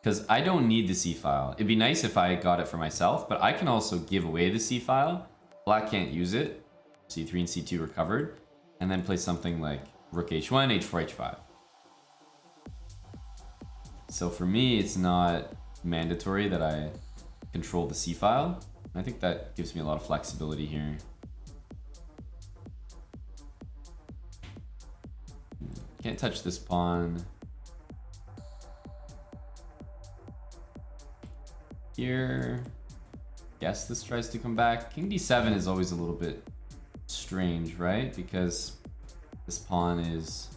Because I don't need the C file. It'd be nice if I got it for myself, but I can also give away the C file. Black can't use it. C3 and C2 are covered. And then play something like Rook H1, H4, H5. So for me, it's not mandatory that I control the C file. I think that gives me a lot of flexibility here. Can't touch this pawn. Here, guess this tries to come back. King D7 is always a little bit strange, right? Because this pawn is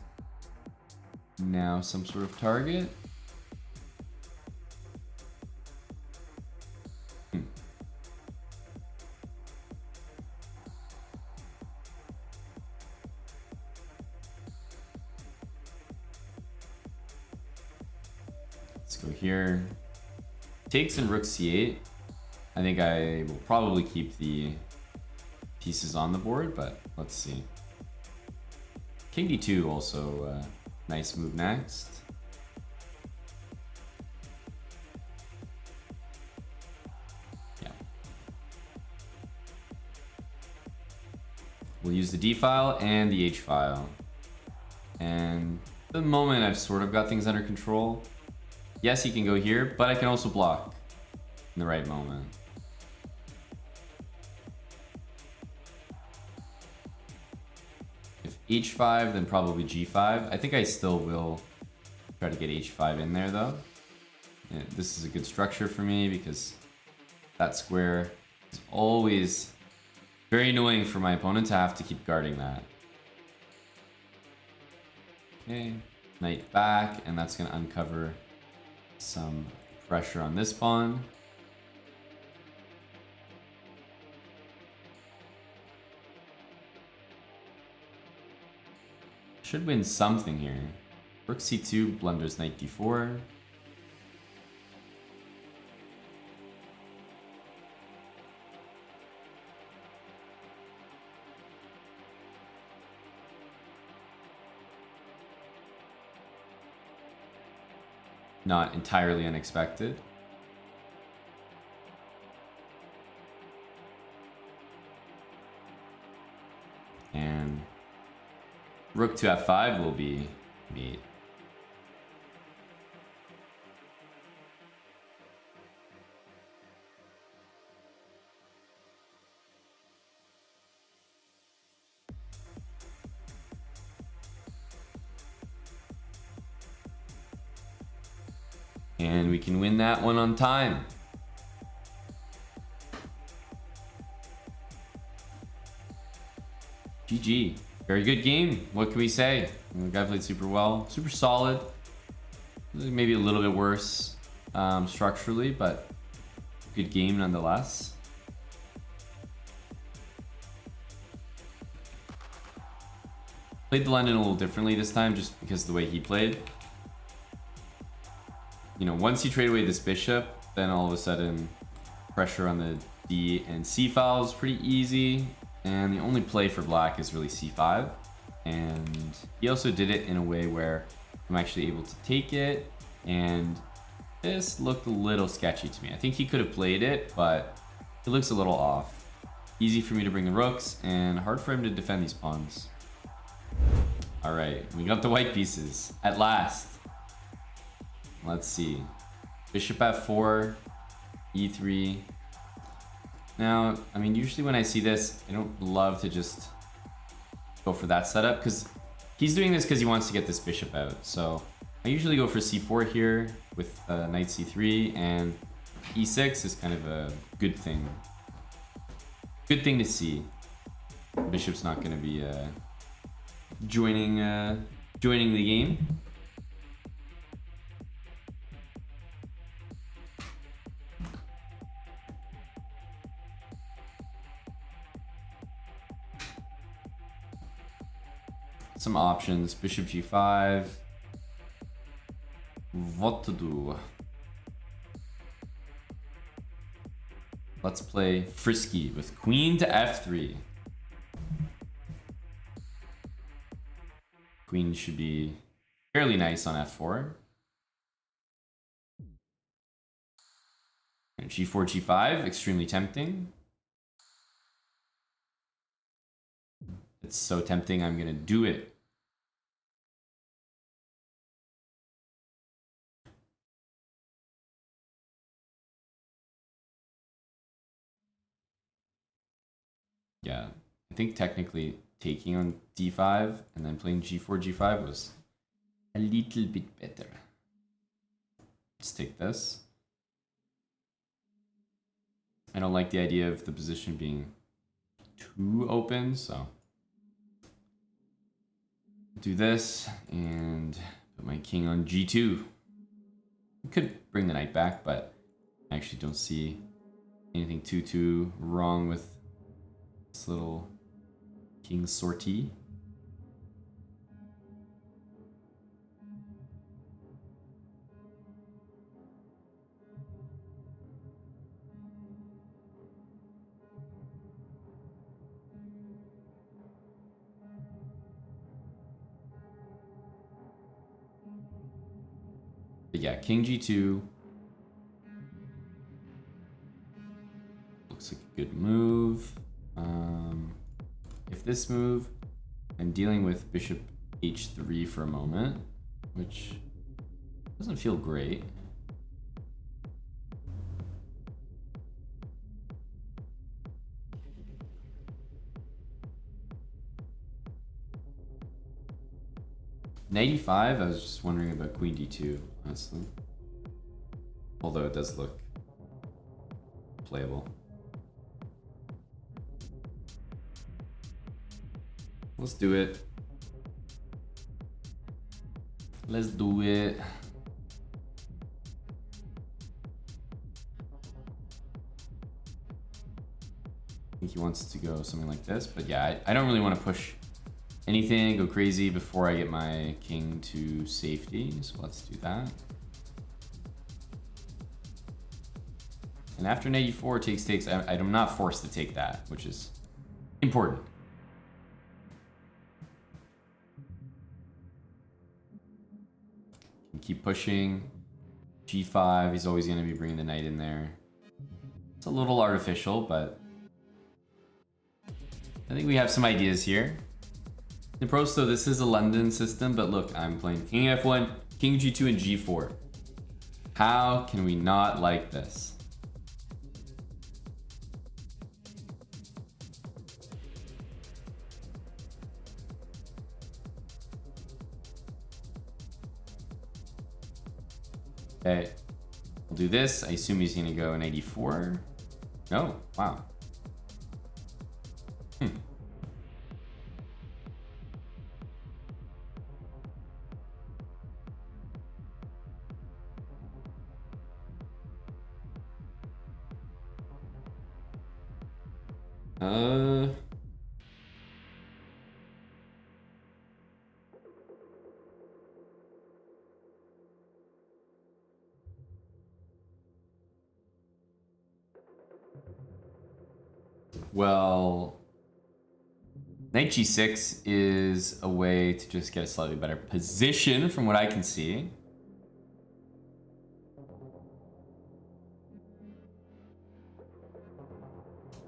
now some sort of target. Let's go here. Takes in Rook C8. I think I will probably keep the pieces on the board, but let's see. King D2 also nice move next. Yeah. We'll use the D file and the H file. And at the moment I've sort of got things under control. Yes, he can go here, but I can also block in the right moment. If H5, then probably G5. I think I still will try to get H5 in there though. Yeah, this is a good structure for me because that square is always very annoying for my opponent to have to keep guarding that. Okay, knight back, and that's going to uncover some pressure on this pawn. Should win something here. Rook C2 blunders Knight D4. Not entirely unexpected. And Rook to F5 will be mate. And we can win that one on time. GG. Very good game. What can we say? The guy played super well. Super solid. Maybe a little bit worse structurally, but good game nonetheless. Played the London a little differently this time just because of the way he played. You know, once you trade away this bishop, then all of a sudden pressure on the D and C files pretty easy, And the only play for black is really c5. And he also did it in a way where I'm actually able to take it. And this looked a little sketchy to me. I think he could have played it, but it looks a little off. Easy for me to bring the rooks, and hard for him to defend these pawns. All right, we got the white pieces at last. Let's see. Bishop f4, e3. Now, I mean, usually when I see this, I don't love to just go for that setup, because he's doing this because he wants to get this bishop out. So I usually go for c4 here with knight c3, and e6 is kind of a good thing. Good thing to see. Bishop's not going to be joining the game. Some options. Bishop g5. What to do? Let's play frisky with queen to f3. Queen should be fairly nice on f4. And g4, g5, extremely tempting. It's so tempting, I'm gonna do it. Yeah, I think technically taking on d5 and then playing g4, g5 was a little bit better. Let's take this. I don't like the idea of the position being too open, so do this and put my king on g2. I could bring the knight back, but I actually don't see anything too wrong with this little king sortie. But yeah, king g2 looks like a good move. If this move, I'm dealing with bishop h3 for a moment, which doesn't feel great. Knight e5, I was just wondering about queen d2, honestly. Although it does look playable. Let's do it. Let's do it. I think he wants to go something like this, but yeah, I don't really want to push anything, go crazy before I get my king to safety, so let's do that. And after knight e4 takes, I'm not forced to take that, which is important. Can keep pushing. g5, he's always going to be bringing the knight in there. It's a little artificial, but I think we have some ideas here. In pros, though, this is a London system, but look, I'm playing king f1, king g2, and g4. How can we not like this? Okay, we'll do this. I assume he's gonna go in 84. No, wow. Well, Knight g6 is a way to just get a slightly better position from what I can see.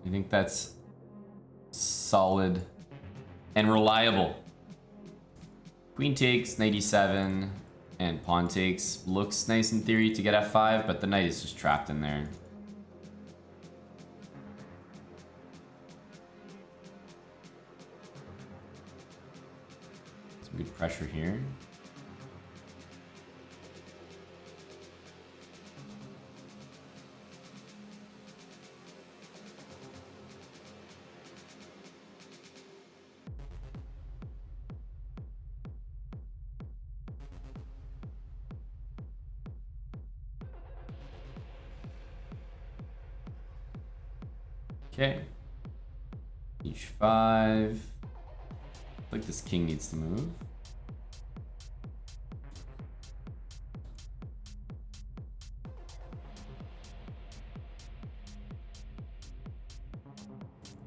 I think that's solid and reliable. Queen takes, knight e7, and pawn takes. Looks nice in theory to get f5, but the knight is just trapped in there. Some good pressure here. Okay. h5. Like this king needs to move.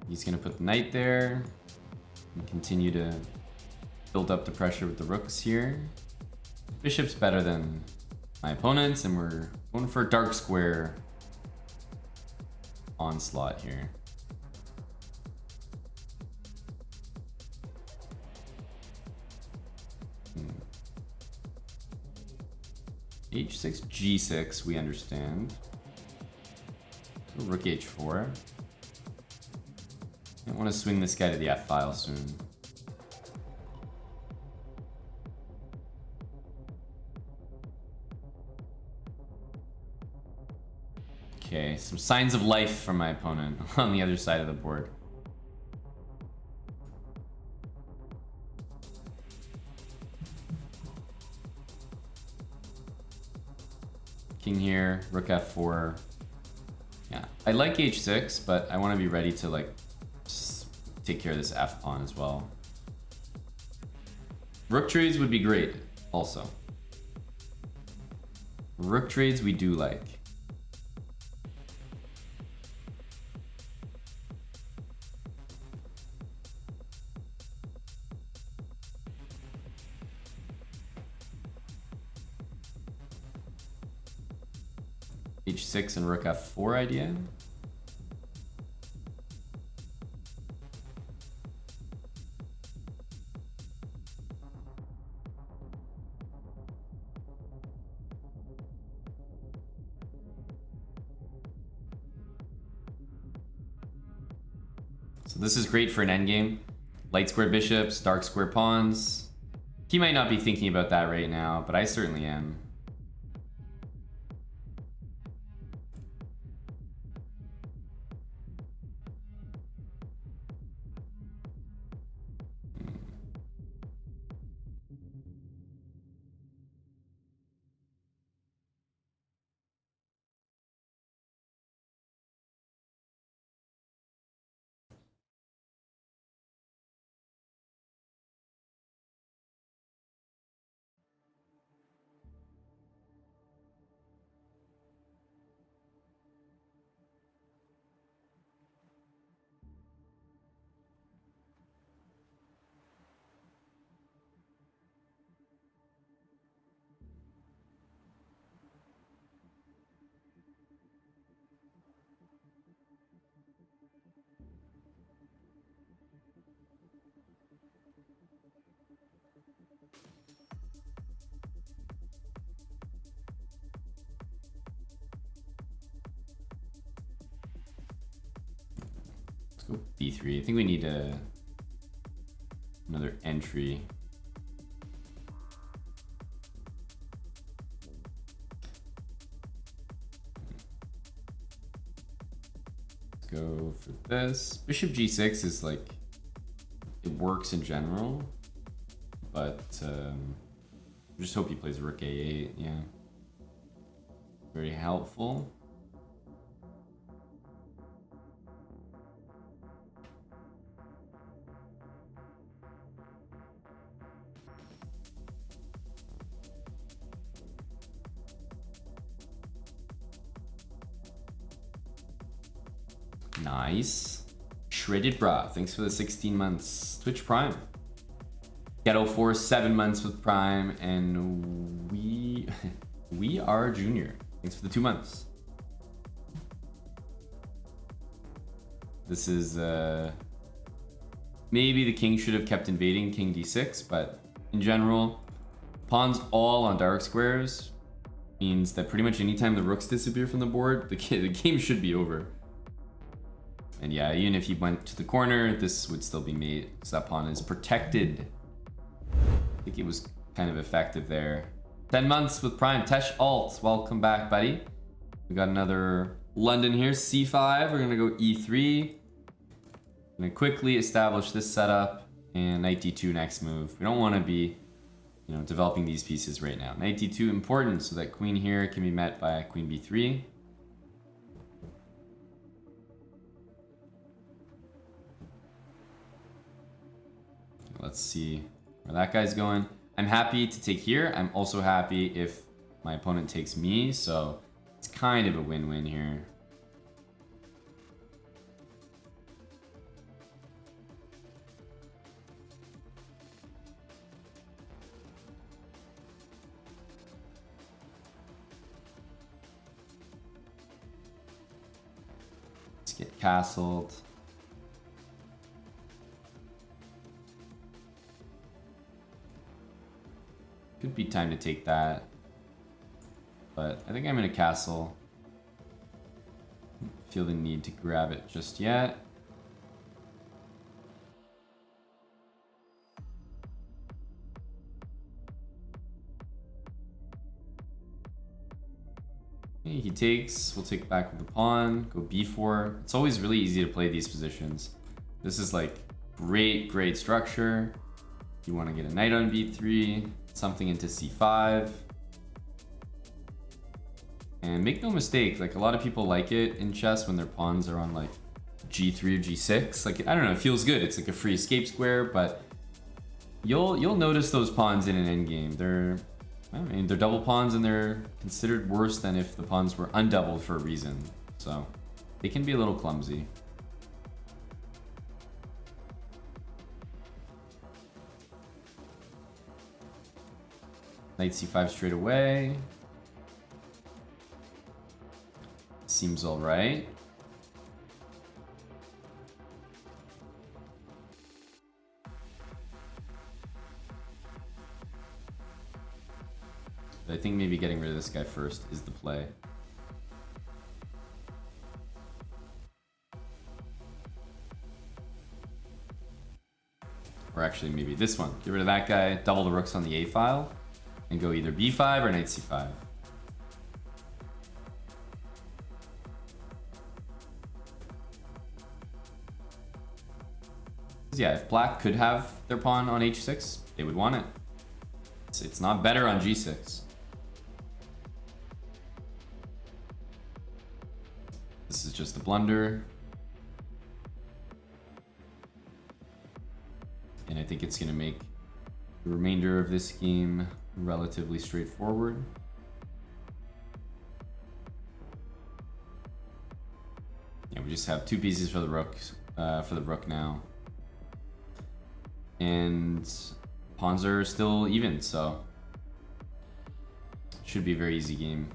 He's gonna put the knight there and continue to build up the pressure with the rooks here. Bishop's better than my opponents, and we're going for a dark square onslaught here. h6, g6, we understand. So rook h4. I want to swing this guy to the f file soon. Okay, some signs of life from my opponent on the other side of the board. King here, rook f4. Yeah, I like h6, but I want to be ready to like just take care of this f pawn as well. Rook trades would be great also. Rook trades we do like. h6 and rook f4 idea. So this is great for an endgame. Light square bishops, dark square pawns. He might not be thinking about that right now, but I certainly am. b3. I think we need another entry. Let's go for this. Bishop g6 is like, it works in general, but I just hope he plays rook a8. Yeah, very helpful. Nice. Shredded Bra, thanks for the 16 months. Twitch Prime. Ghetto Force, 7 months with Prime, and we are Junior. Thanks for the 2 months. This is maybe the king should have kept invading king d6, but in general, pawns all on dark squares means that pretty much anytime the rooks disappear from the board, the game should be over. And yeah, even if he went to the corner, this would still be mate, so that pawn is protected. I think it was kind of effective there. 10 months with Prime. Tesh Alt, welcome back, buddy. We got another London here, c5. We're gonna go e3. Gonna quickly establish this setup, and knight d2 next move. We don't want to be, you know, developing these pieces right now. Knight d2 important, so that queen here can be met by queen b3. Let's see where that guy's going. I'm happy to take here. I'm also happy if my opponent takes me, so it's kind of a win-win here. Let's get castled. Could be time to take that, but I think I'm gonna castle. Don't feel the need to grab it just yet. Okay, he takes, we'll take back with the pawn, go b4. It's always really easy to play these positions. This is like great structure. You want to get a knight on b3, something into c5. And make no mistake, like a lot of people like it in chess when their pawns are on like g3 or g6. Like, I don't know, it feels good. It's like a free escape square, but you'll notice those pawns in an endgame. They're double pawns and they're considered worse than if the pawns were undoubled for a reason. So they can be a little clumsy. Knight c5 straight away. Seems all right. I think maybe getting rid of this guy first is the play. Or actually maybe this one. Get rid of that guy, double the rooks on the A file, and go either b5 or knight c5. Yeah, if black could have their pawn on h6, they would want it. It's not better on g6. This is just a blunder. And I think it's going to make the remainder of this game relatively straightforward. Yeah, we just have 2 pieces for the rook now. And pawns are still even, so should be a very easy game.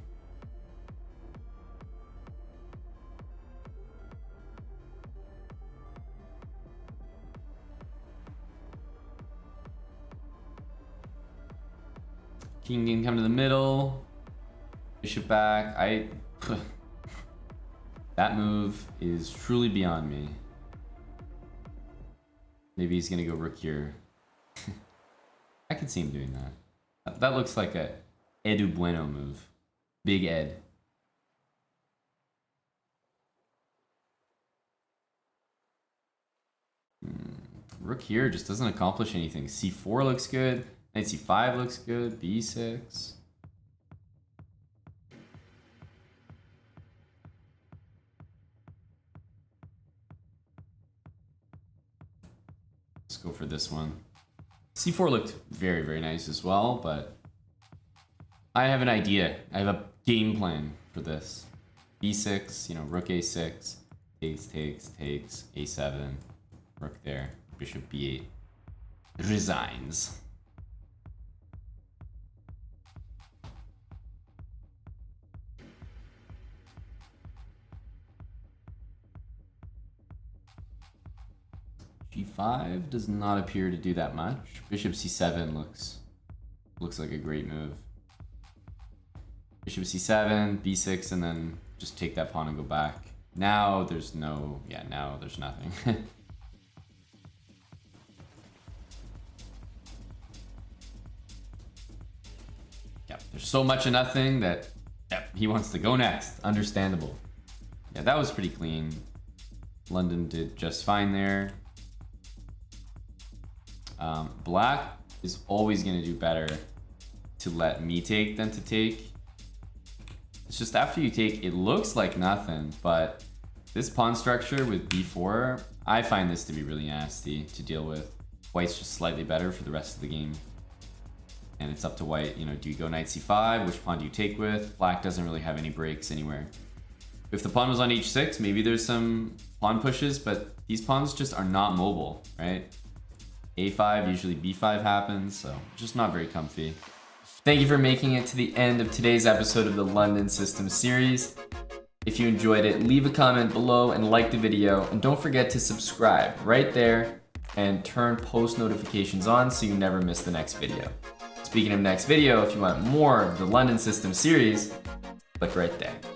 King can come to the middle. Bishop back. That move is truly beyond me. Maybe he's gonna go rook here. I could see him doing that. That looks like a Edu Bueno move. Big Ed. Rook here just doesn't accomplish anything. C4 looks good. Knight C5 looks good. B6. Let's go for this one. C4 looked very, very nice as well, but I have an idea. I have a game plan for this. B6, you know, rook A6, takes, a7, rook there, bishop b8, resigns. G5 does not appear to do that much. Bishop c7 looks like a great move. Bishop c7, b6, and then just take that pawn and go back. Now there's no, yeah, now there's nothing. Yep, there's so much of nothing that, yep, he wants to go next. Understandable. Yeah, that was pretty clean. London did just fine there. Black is always going to do better to let me take than to take. It's just after you take, it looks like nothing, but this pawn structure with b4, I find this to be really nasty to deal with. White's just slightly better for the rest of the game. And it's up to white, you know, do you go knight c5? Which pawn do you take with? Black doesn't really have any breaks anywhere. If the pawn was on h6, maybe there's some pawn pushes, but these pawns just are not mobile, right? a5, usually b5 happens, so just not very comfy. Thank you for making it to the end of today's episode of the London System series. If you enjoyed it, leave a comment below and like the video, and don't forget to subscribe right there and turn post notifications on so you never miss the next video. Speaking of next video, if you want more of the London System series, click right there.